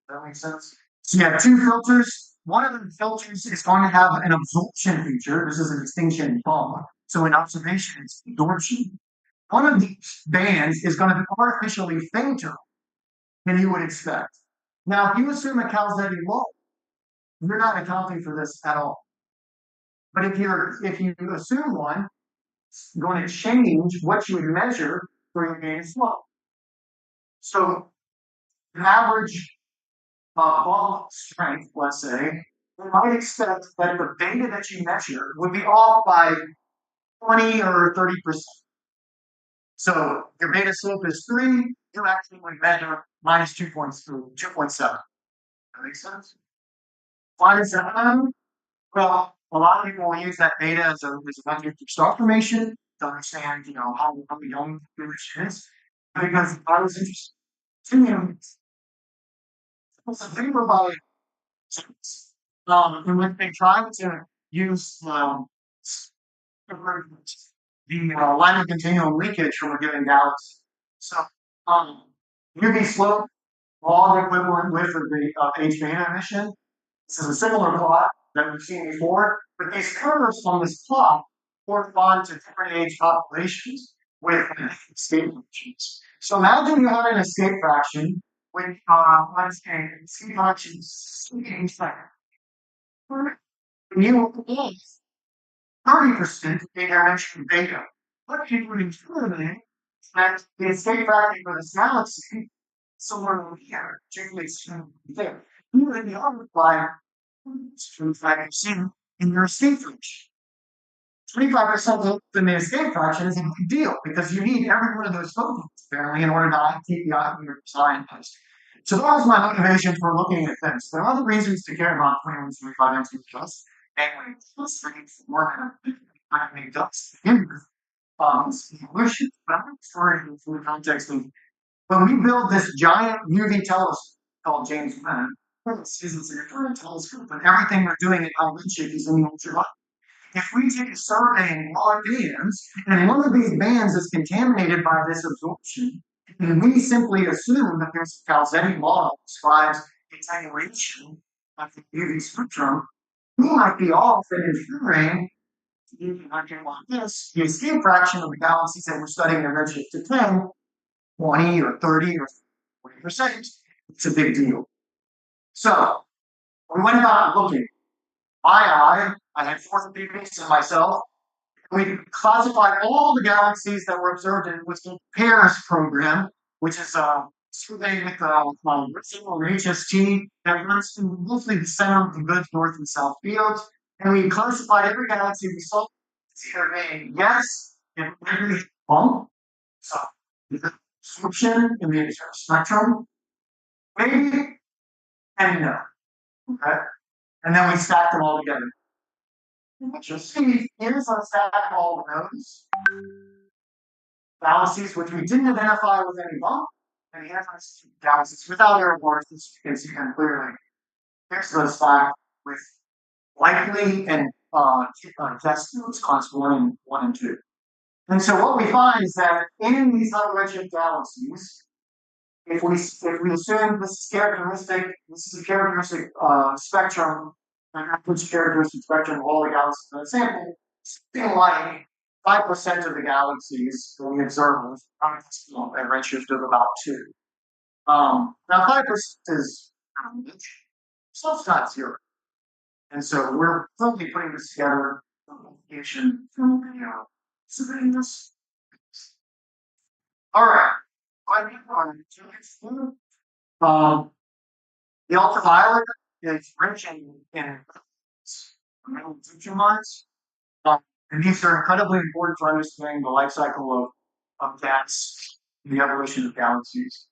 that make sense? So you have two filters. One of the filters is going to have an absorption feature. This is an extinction bump. So in observation, it's absorption. One of these bands is going to be artificially fainter than you would expect. Now, if you assume a Calzetti law, you're not accounting for this at all. But if you assume one, it's going to change what you measure for your gain slope. So an average ball strength, let's say, you might expect that the beta that you measure would be off by 20 or 30%. So your beta slope is 3, you actually would measure minus 2.7. That makes sense? Why does that matter? Well, a lot of people will use that beta as a measure for star formation to understand, how young the evolution is. Because I was interested in it's a vapor by and when they tried to use the line of continuum leakage from a given galaxy. So UV slope, log equivalent width of the H beta emission. This is a similar plot that we've seen before, but these curves on this plot correspond to different age populations with escape fractions. So imagine you have an escape fraction with, let's say, escape fraction 60%. And you have 30% in dimension beta. What you would infer that the escape fraction for this galaxy somewhere over here, generally there. You would multiply 25% in your escape fraction. 25% in the escape fraction is a big deal because you need every one of those photons apparently in order to keep your scientist. So that was my motivation for looking at this. There are other reasons to care about 21, 25 and plus. And plus more I mean ducks evolution, for the context of when we build this giant UV telescope called James Webb, this is a current telescope, and everything we're doing at high redshift is in ultraviolet. If we take a survey in large bands, and one of these bands is contaminated by this absorption, and we simply assume that there's a Calzetti law that describes attenuation of the UV spectrum, we might be off in inferring like this, the escape fraction of the galaxies that we're studying in redshift to 10, 20 or 30 or 40%. It's a big deal. So we went about looking. I had 4 students and myself. We classified all the galaxies that were observed in what's called the PAIRS program, which is a survey with HST that runs through mostly the center of the good north and south fields. And we classified every galaxy we saw. It's either a yes and every bump. So the absorption in the spectrum, maybe and no. Okay. And then we stack them all together. What you'll see is a stack of all of those galaxies, which we didn't identify with any bump, and the galaxies without error bars, as you can see kind of clearly. Here's the stack with likely and test nodes, class 1 and 2. And so what we find is that in these high redshift galaxies, if we assume this is a characteristic spectrum, an average characteristic spectrum of all the galaxies in the sample, something like 5% of the galaxies that we observe at redshift of about 2. Now 5% is so it's not 0. And so we're currently putting this together application from surveying this. All right. The ultraviolet is rich in metal lines. And these are incredibly important for understanding the life cycle of gas and the evolution of galaxies.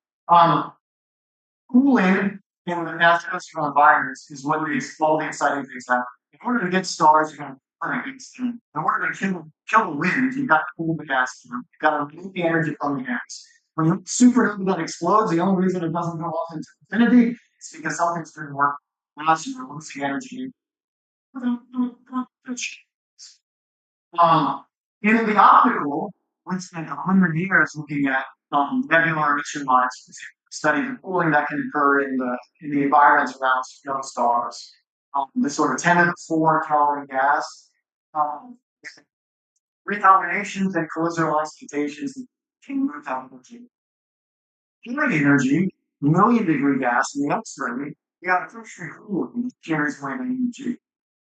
Cooling in the astrophysical environments is what makes all the exciting things happen. In order to get stars, you got to burn against them. In order to kill the wind, you've got to cool the gas. You've got to remove the energy from the gas. When a supernova that explodes, the only reason it doesn't go off into infinity is because something's doing work fast and you're losing energy. In the optical, we spent 100 years looking at nebular emission lines to study the cooling that can occur in the environments around young stars. The sort of 10 to the 4 Kelvin gas, recombinations and collisional excitations can move temperature. Heating energy, million degree gas in the X-ray You got tertiary cooling that carries away the energy.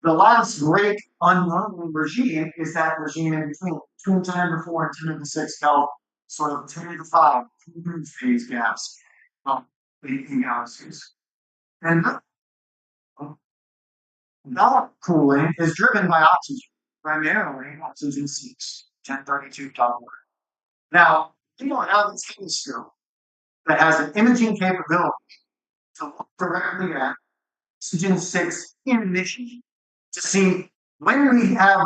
The last great unknown regime is that regime in between 10 to the 4 and 10 to the 6 Kelvin, sort of 10 to the 5 phase gas in galaxies. And that cooling is driven by oxygen, primarily oxygen 6, 1032 top order. Now, you don't have a telescope that has an imaging capability to look directly at oxygen 6 in emission to see when we have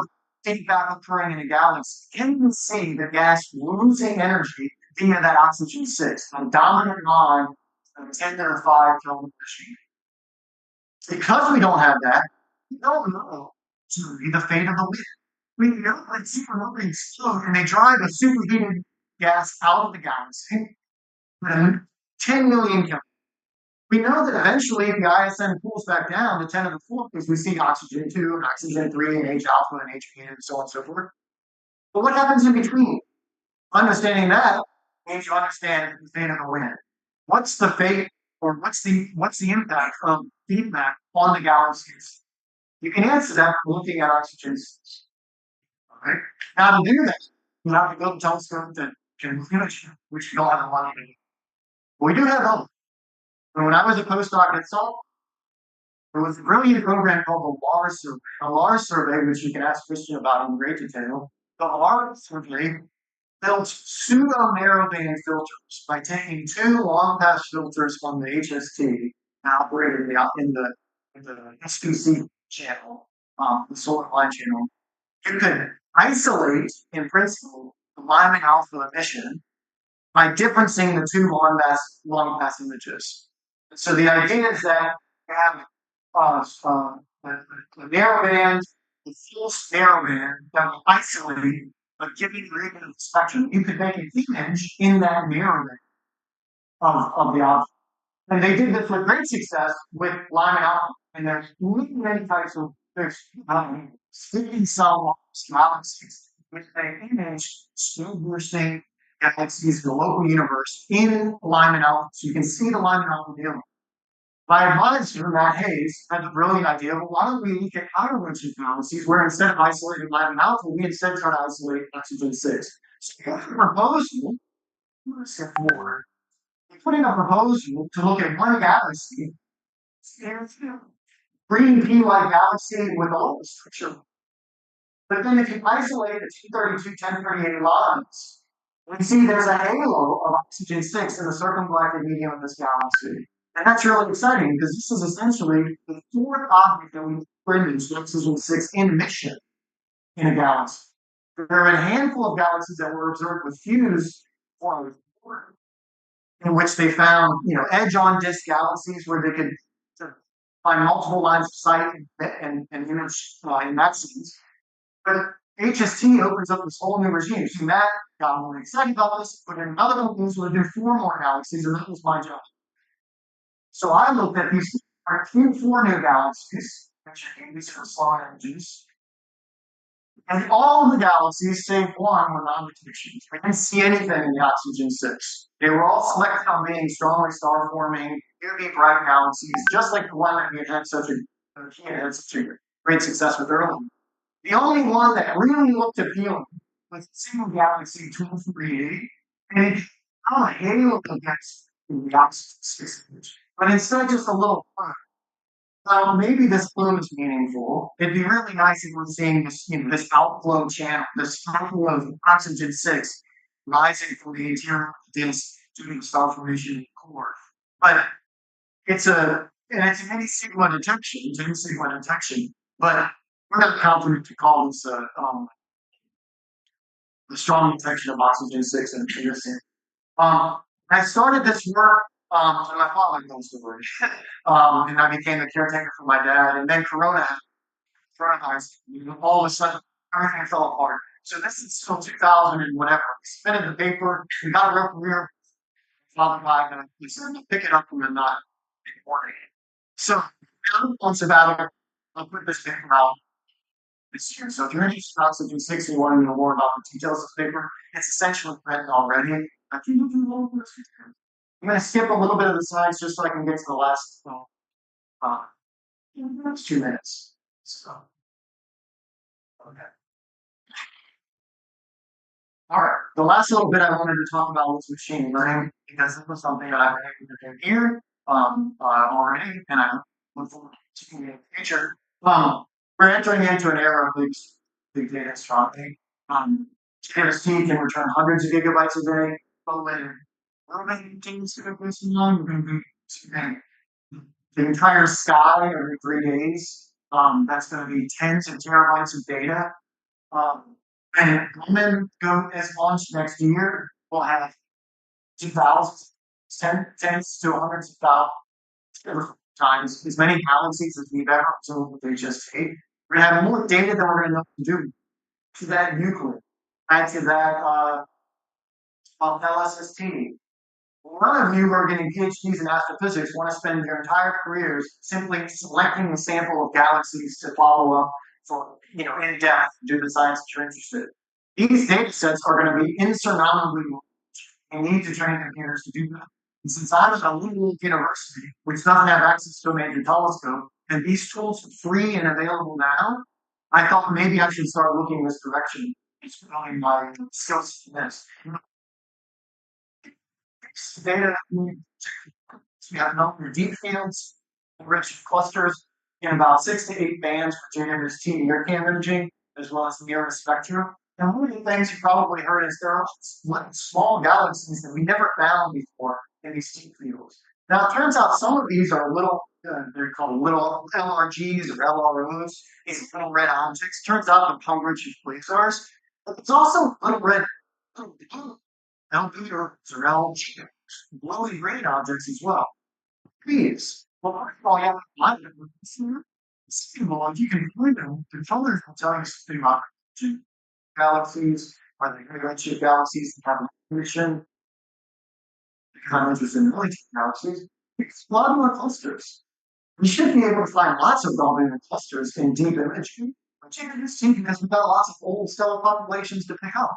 feedback occurring in a galaxy, can you see the gas losing energy via that oxygen 6, a dominant on a 10 to the 5 Kelvin machine? Because we don't have that, we don't know the fate of the wind. We know that supernovae explode and they drive a superheated gas out of the galaxy at 10 million Kelvin. We know that eventually the ISM cools back down to 10 to the 4 because we see oxygen 2 and oxygen 3 and H alpha and H beta and so on and so forth. But what happens in between? Understanding that means you understand the fate of the wind. What's the fate or what's the impact of feedback on the galaxies? You can answer that by looking at oxygen. Okay? Now to do that, you have to build a telescope that can image, which you don't have the money to do. But we do have hope. And when I was a postdoc at Salt, there was a brilliant program called the LAR survey. A LAR survey, which you can ask Christian about in great detail, the LAR survey built pseudo-narrowband filters by taking two long-pass filters from the HST operated in the SPC channel, the solar line channel. You could isolate, in principle, the Lyman alpha emission by differencing the two long-pass images. So the idea is that you have a narrowband, a false narrowband that will isolate a given region of the spectrum. You could make an image in that narrowband of the object. And they did this with great success with Lyman alpha. And there's many types of sticky cell galaxies, which they image slow bursting galaxies in the local universe in Lyman alpha. So you can see the Lyman alpha deal. My advisor, Matt Hayes, had the brilliant idea, well, why don't we look at outer redshift galaxies where instead of isolating Lyman alpha, we instead try to isolate oxygen 6. So we put in a proposal, let's get forward. We put in a proposal to look at one galaxy, green pea-like galaxy with all the structure. But then if you isolate the 232, 1038 lines, we see there's a halo of oxygen 6 in the circumgalactic medium of this galaxy. And that's really exciting because this is essentially the fourth object that we imaged oxygen 6 in emission in a galaxy. There are a handful of galaxies that were observed with fused forms in which they found, edge on disk galaxies where they could find multiple lines of sight and image in that sense. But HST opens up this whole new regime. So Matt got really excited about this, put in another proposal to do 4 more galaxies, and that was my job. So I looked at these 4 new galaxies, which these are small images, and all the galaxies, save one, were non-detections. We didn't see anything in the oxygen 6. They were all selected on being strongly star-forming, UV bright galaxies, just like the one that we had such a great success with earlier. The only one that really looked appealing was a single galaxy 1238, and it had a halo against the oxygen 6 image. But instead, just a little fun. Well, maybe this plume is meaningful. It'd be really nice if we're seeing this, this outflow channel, this outflow of oxygen 6 rising from the interior of the disk due to the star formation core. But it's a mini sigma detection, but we're not confident to call this the strong detection of oxygen 6 in this. I started this work when my father passed away, and I became the caretaker for my dad. And then Corona happened. All of a sudden, everything fell apart. So this is still 2000 and whatever. We submitted the paper. We got a real career. Father died, and we said to pick it up from the not important. So on sabbatical, I'll put this paper out this year. So if you're interested in oxygen 6 and you want to know more about the details of the paper, it's essentially written already. I think you do more of this. I'm going to skip a little bit of the slides just so I can get to the last It's 2 minutes. So, okay. All right. The last little bit I wanted to talk about was machine learning because this was something that I've been able to do here already, and I look forward to doing it in the future. We're entering into an era of big data astronomy. JWST can return hundreds of gigabytes a day, but when urban things go this long, we're going to be surveying the entire sky every 3 days. That's going to be tens of terabytes of data. And Lumen is launched next year. We'll have 2,000, tens to hundreds of thousands times as many galaxies as we've ever observed with HST. We're going to have more data than we're going to know to do to that Euclid, add to that LSST. None of you who are getting PhDs in astrophysics want to spend their entire careers simply selecting a sample of galaxies to follow up for, in depth, do the science that you're interested in. These data sets are going to be insurmountably large. You need to train computers to do that. And since I was a little university, which doesn't have access to a major telescope, and these tools are free and available now, I thought maybe I should start looking in this direction. It's growing my skills in this. Data, we have number of deep fields, enriched clusters in about 6 to 8 bands for JWST near-cam imaging, as well as near spectrum. And one of the things you probably heard is there are small galaxies that we never found before in these deep fields. Now, it turns out some of these are little, they're called little LRGs or LROs, these little red objects. Turns out they're Pungridge quasars, but it's also little red LBs or LG, glowing green objects as well. These, well, first of all, you have to find them. Second of all, if you can find them, the colors will tell you something about galaxies. Are they redshift galaxies that have a mission? Because I'm interested in redshift galaxies. It's globular clusters. We should be able to find lots of globular clusters in deep imaging, but you can just see because we've got lots of old stellar populations to pick up.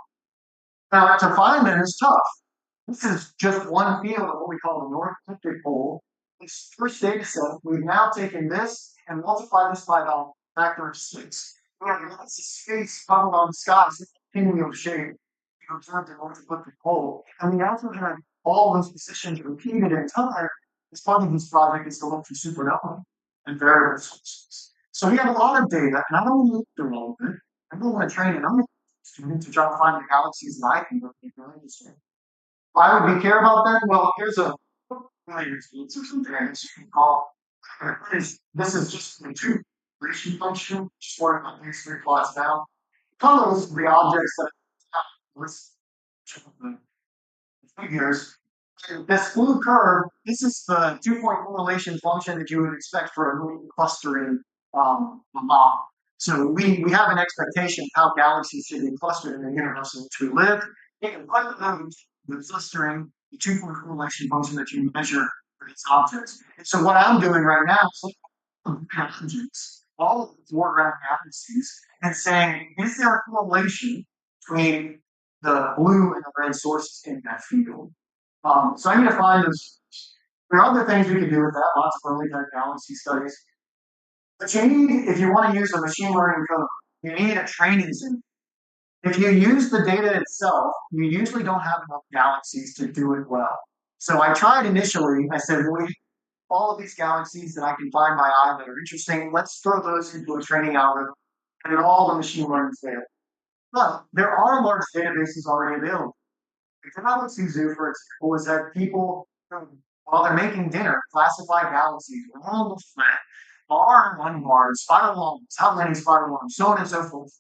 Now, to find them is tough. This is just one field of what we call the North Ecliptic Pole. This first data set, we've now taken this and multiplied this by a factor of 6. We have lots of space covered on the sky, it's a pinwheel shape. We observed the North Ecliptic Pole. And we also have all those positions repeated in time. As part of this project is to look for supernova and variable sources. So we have a lot of data, and I don't want to look through all of it. I don't want to train another student to try to find the galaxies that I can look at really interesting. Why would we care about that? Well, here's a something I guess you can call. This is just the two relation function, just working on these 3 plots now. Colors the objects that list the figures. This blue curve, this is the 2-point correlation function that you would expect for a clustering model. So we have an expectation of how galaxies should be clustered in the universe in which we live. You can put the clustering, the 2-point correlation function that you measure for these objects. And so what I'm doing right now is looking at objects, all of the foreground galaxies, and saying, is there a correlation between the blue and the red sources in that field? So I'm going to find those. There are other things we can do with that, lots of early type galaxy studies. But you need, if you want to use a machine learning code, you need a training set. If you use the data itself, you usually don't have enough galaxies to do it well. So I tried initially, I said, well, all of these galaxies that I can find by eye that are interesting, let's throw those into a training algorithm, and then all the machine learning failed. But there are large databases already available. The Galaxy Zoo, for example, is that people, while they're making dinner, classify galaxies around the planet, bar and unbarred, spiral arms, how many spiral arms, so on and so forth.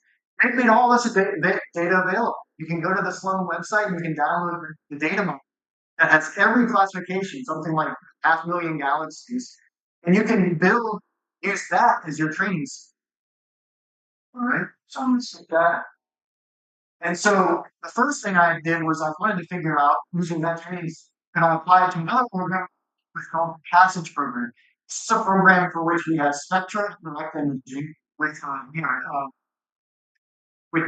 They've made all this data available. You can go to the Sloan website and you can download the data model that has every classification, something like 500,000 galaxies, and you can use that as your training set. All right, so I'm going to stick that. And so the first thing I did was I wanted to figure out using that training, and I applied it to another program called the Passage program. This is a program for which we have spectra direct imaging with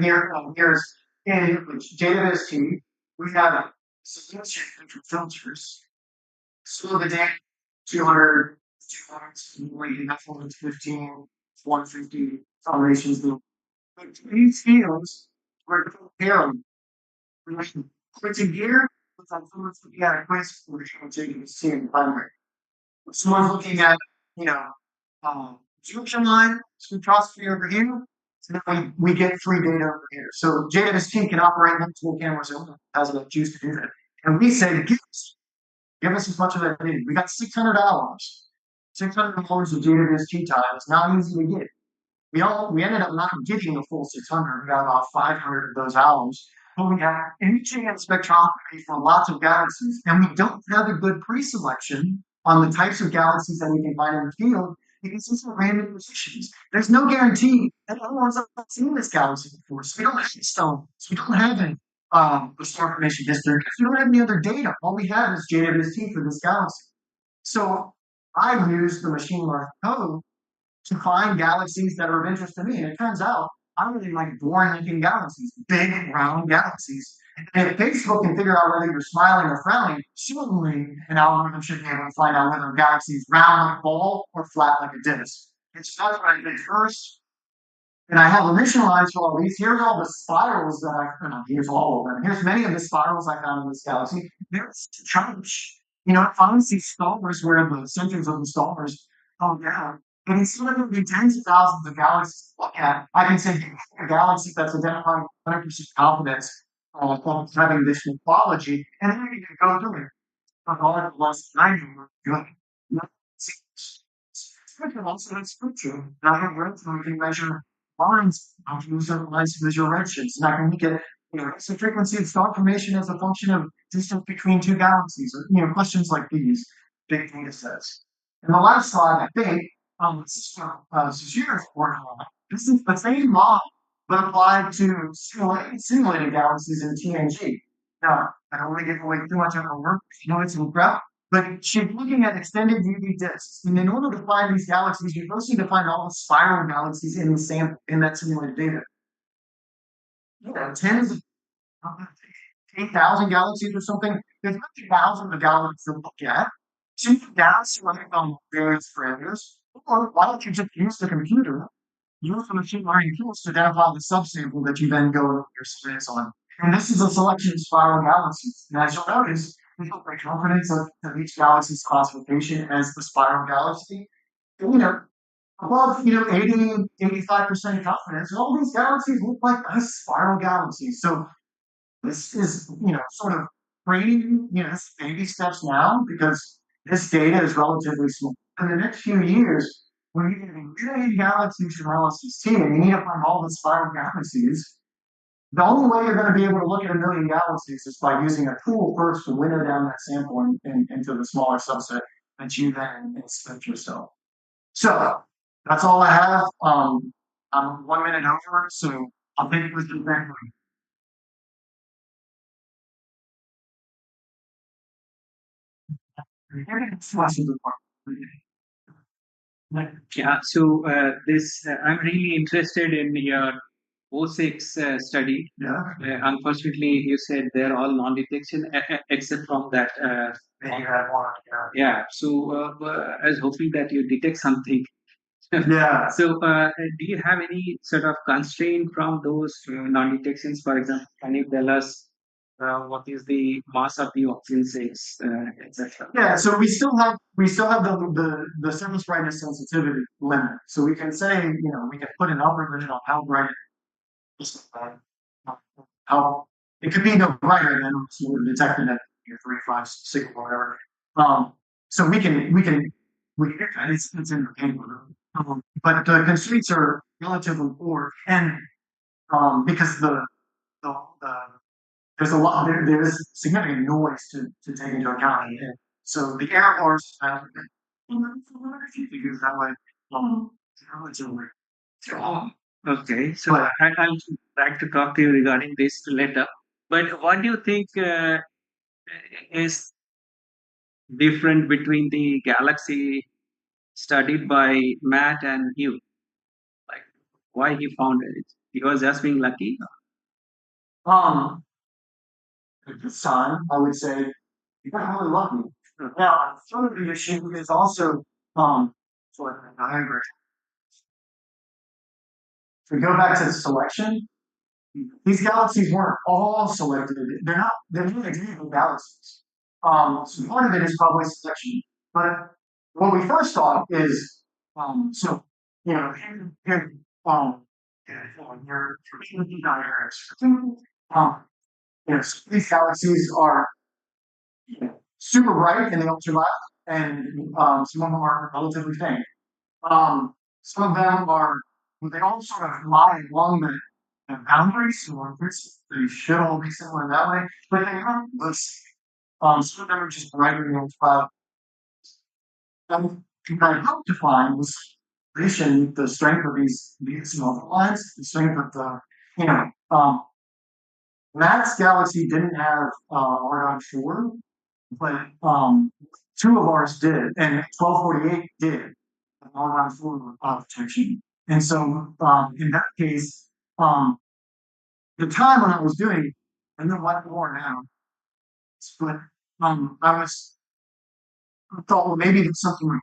nearest in which JWST. We have solution for filters. So the data 200 200, enough 15, 150 formations. But these fields were comparing quite a year with influence looking at a quiz for JWST in primary. Someone's looking at, you know, fusion line, spectroscopy over here. So then we get free data over here. So JWST can operate multiple cameras, it has enough juice to do that. And we say, give us as much of that data. We got $600. $600 of JWST time. It's not easy to get. We ended up not getting the full 600. We got about 500 of those hours. But we have imaging and spectroscopy for lots of galaxies, and we don't have a good pre-selection on the types of galaxies that we can find in the field because these are random positions. There's no guarantee that anyone's seen this galaxy before. So we don't have stones. We don't have any the star formation history. We don't have any other data. All we have is JWST for this galaxy. So I use the machine learning code to find galaxies that are of interest to me. And it turns out I really like boring looking galaxies, big round galaxies. And if Facebook can figure out whether you're smiling or frowning, surely an algorithm should be able to find out whether a galaxy is round like a ball or flat like a disc. And so that's what I did first. And I have emission lines for all these. Here's all the spirals that here's all of them. Here's many of the spirals I found in this galaxy. There's a chunch. It finds these stars where the centers of the stars come down. And instead of there being tens of thousands of galaxies to look at, I can say a galaxy that's identifying 100% confidence of having this mythology, and then you can go through it. But all of the less than I know, good. Scripture also has scripture. And I have read through, I can measure lines, I can use certain lines to measure redshifts, and I can look at what's the frequency of star formation as a function of distance between two galaxies, or questions like these, big data sets. And the last slide, I think, Sister Sashira's working on. This is the same model, but applied to simulated galaxies in TNG. Now, I don't want to give away too much of her work. It's in prep, but she's looking at extended UV disks. And in order to find these galaxies, you first need to find all the spiral galaxies in the sample in that simulated data. Tens of 8,000 galaxies or something. There's 50,000 of galaxies to look at. So you can dance on various parameters, or why don't you just use the computer, use the machine learning tools to identify the subsample that you then go with your surveys on. And this is a selection of spiral galaxies. And as you'll notice, we have great confidence of each galaxy's classification as the spiral galaxy. And, above 80-85% confidence, all these galaxies look like spiral galaxies. So this is sort of training baby steps now, because this data is relatively small. In the next few years, when you get a million galaxies from LSST and you need to find all the spiral galaxies, the only way you're going to be able to look at a million galaxies is by using a tool first to winnow down that sample into the smaller subset that you then inspect yourself. So that's all I have. I'm 1 minute over, so I'll take it with you back. Yeah, so I'm really interested in your O6 study. Yeah. Unfortunately, you said they're all non-detection except from that. You had one. Yeah, so I was hoping that you detect something. Yeah. So, do you have any sort of constraint from those non-detections? For example, can you tell us what is the mass of the oxygen 6, etc.? Yeah, so we still have the surface brightness sensitivity limit. So we can say, we can put an upper limit on how bright it is. How it could be no brighter than we're detecting at 3, 5, 6, or whatever. So we can it's in the paper. But the constraints are relatively poor, and because the there's a lot there is significant noise to take into account. And so the error bars if you figure it that way, relatively. Okay, so I'll like to talk to you regarding this later. But what do you think is different between the galaxy studied by Matt and you? Like, why he found it? He was just being lucky? At this time, I would say you got really lucky. Now, some of the issue is also So I agree. If we go back to the selection, these galaxies weren't all selected. They're not individual galaxies. So part of it is probably selection. But what we first thought is, so, here, your diagrams. Um, these galaxies are super bright in the ultraviolet, and some of them are relatively faint. Some of them are, they all sort of lie along the boundaries, so they should all be similar that way, but they aren't the same. Some of them are just brighter in the ultraviolet. And what I hope to find was the strength of these lines, the strength of you know, um, Matt's galaxy didn't have Argon 4, but two of ours did, and 1248 did an Argon 4 protection. And so in that case, the time when I was doing, I know what more now, but I thought, well, maybe it's something like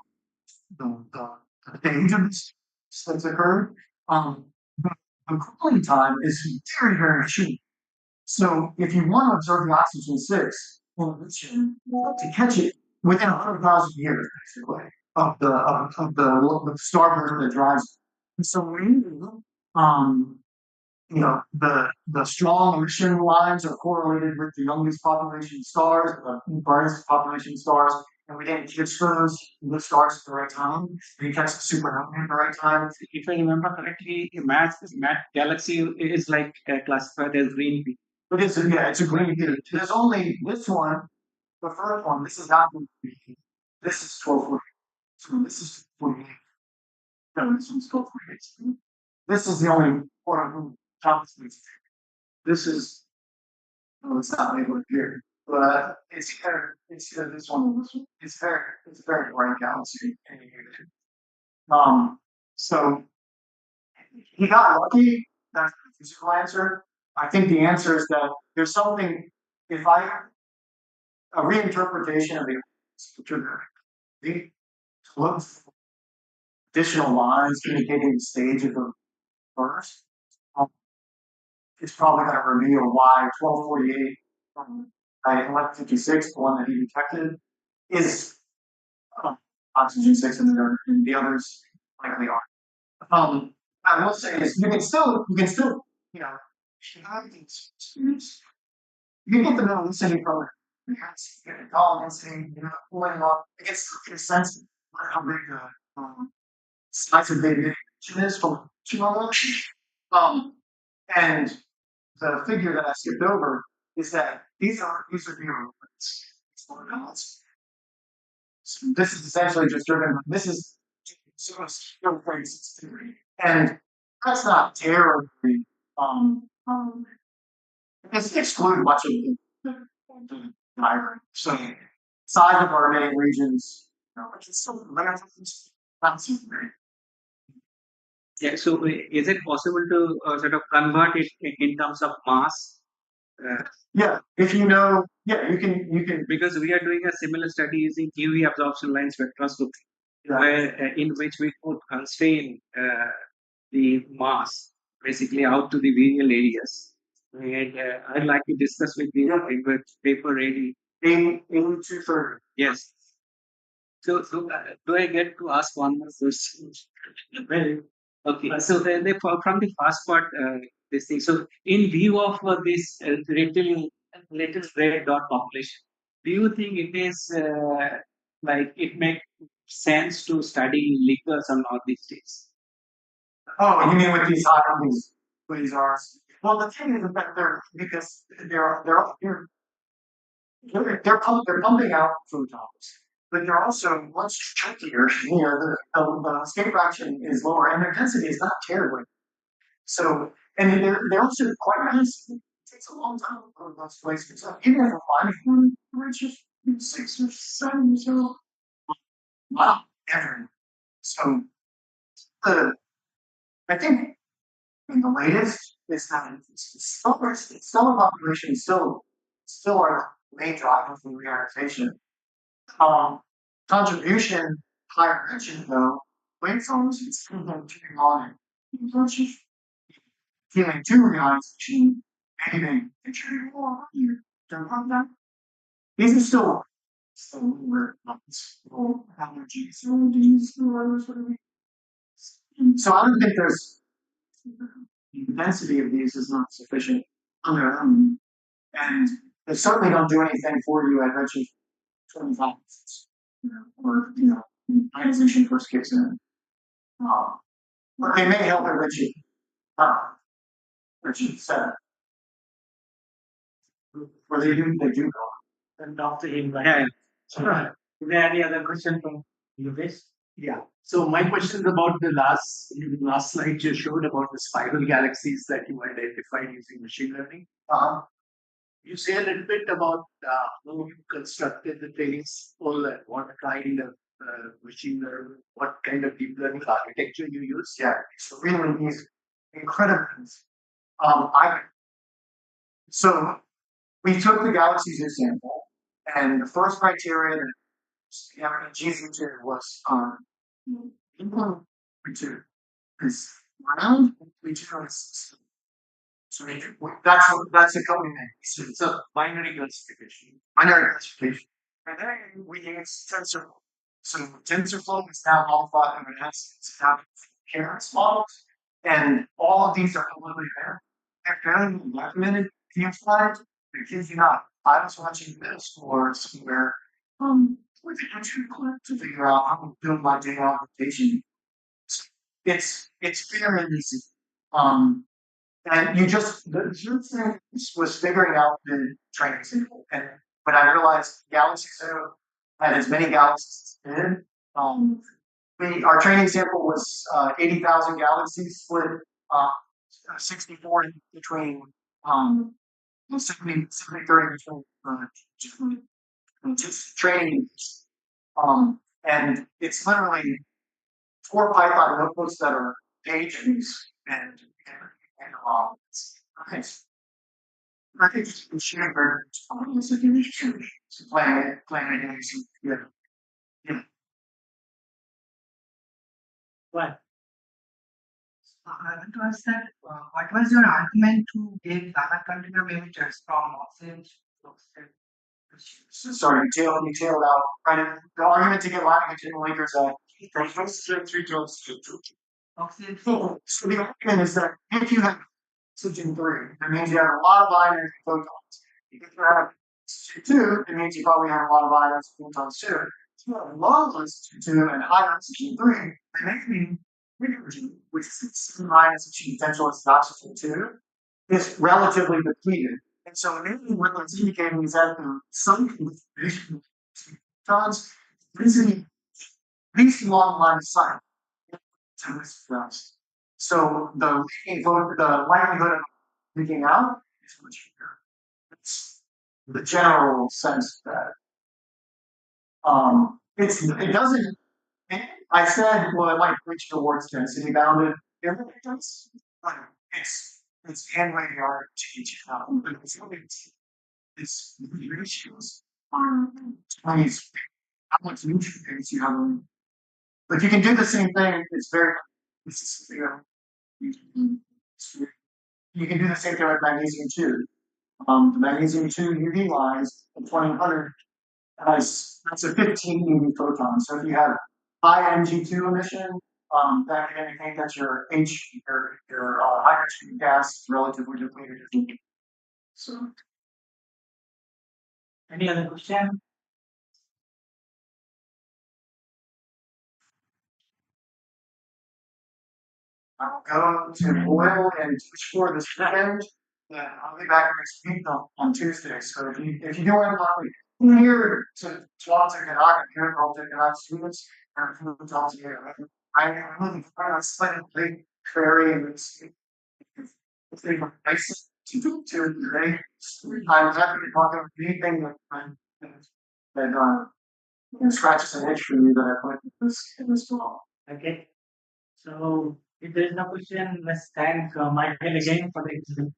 the age of this that's occurred. But the cooling time is very, very cheap. So if you want to observe the oxygen 6, well, to catch it within 100,000 years, basically, of the star burden that drives it. And so um, the strong emission lines are correlated with the youngest population stars, the brightest population stars, and we didn't catch the stars at the right time. We catch the supernova at the right time. If I remember correctly, Math Galaxy is like classified as green pea. But it's a green pea. There's only this one, the first one. This is not green pea. This is 1248. So this is 48. No, this one's 1248. This is the only quote unquote top space. This is, no, it's not labeled here, but it's either this one or this one. It's very bright galaxy. So he got lucky. That's the physical answer. I think the answer is that there's something. If I a reinterpretation of the look for additional lines indicating the stage of the burst, um, it's probably going to reveal why 1248 by 1156, the one that he detected, is oxygen 6 and the others likely are. I will say is you know, if you have these students, you get the density from it. You get the column density, pulling up, it gets a sense of how big the size of the emission is from two elements. And the figure that I skipped over is that these are zero limits. So this is essentially just driven. This is 0.6 degree, and that's not terribly. It's exclude much of the diagram. So size of our emitting regions, which is still not super great. Yeah. So is it possible to sort of convert it in terms of mass? Yeah, if you know, yeah, you can. Because we are doing a similar study using UV absorption line spectroscopy, in which we could constrain the mass basically out to the virial areas. And I'd like to discuss with you with paper ready. In 230. Yes. So do I get to ask one more question? Well, okay. So from the first part, this thing. So in view of this little red dot population, do you think it is like it makes sense to study liquors or not these days? Oh, you mean with these quasars? Well, the thing is that they're pumping out photons, but they're also much chunkier. The escape fraction is lower, and their density is not terribly. So, and they're also quite massive. It takes a long time to put those places. So even if we're finding one, it's just 6 or 7 or so. Wow, ever. So the I think the latest is that stellar population is still our main driver for reionization. Contribution higher redshift though, waves almost it's turning on it. Redshift feeling too reionization, anything, contributing more you don't have that. These are still weird numbers. Allergies, so I don't think there's the density of these is not sufficient on their own. And they certainly don't do anything for you at redshift 25, or ionization first kicks in. But they may help at redshift 7. Where they do go. And after him, right? Yeah, Right. Is there any other question from you guys? Yeah. So my question is about the last slide you showed about the spiral galaxies that you identified using machine learning. You say a little bit about how you constructed the training school and what kind of machine learning, what kind of deep learning architecture you use. Yeah, it's really these incredible. So we took the galaxies example, and the first criteria that GZ2 was two is round, so that's a coding name. It's a binary classification. Binary classification. And then we use TensorFlow. So TensorFlow is now modified and it has Keras models, and all of these are publicly there. They're fairly documented. Slide. Kids not. I was watching this course where with the entry clip to figure out how to build my data application. It's very easy. And you just the thing was figuring out the training sample. And when I realized Galaxy Zero had as many galaxies as it did, our training sample was 80,000 galaxies split 64 between 70, 30 between training. And it's literally 4 Python notebooks that are page views and it's nice. I think it's sharing very playing it. Yeah. What? I want to ask that what was your argument to get gamma continuum emitters from oxygen? Sorry, you tailed out. Right, the argument to get line continuum linkers at Oxygen. so the argument is that if you have oxygen 3, that means you have a lot of ions and photons. If you have oxygen 2, it means you probably have a lot of ions and photons too. If you have low oxygen 2 and high oxygen 3, that makes me which is minus achieved potential as oxygen 2, is relatively depleted. And so maybe what that's indicating is that some configuration photons is at least along line of sight. So the likelihood of leaking out is much bigger. It's the general sense that it doesn't. I said, well, it might reach towards density bounded. It really does. It's hand-wavy art to teach you how, but it's really it's ratios. How much nutrients you have. But you can do the same thing. It's you can do the same thing with magnesium 2. The magnesium 2 UV lines in 2000 that's a 15 UV photon. So if you have high Mg2 emission, that can indicate that your hydrogen gas is relatively depleted. So Any other question? I'll go to oil and explore this weekend. Yeah, I'll be back next week on Tuesday. So if you do want to come here to talk to Kanaka, here to Kanaka students, and who talk to you, I'm looking for a slightly ferry and it's nice to do today. I'm happy to talk about anything that scratches an itch for you that I put in this talk. Okay. So if there is no question, let's thank Michael again for the exhibit.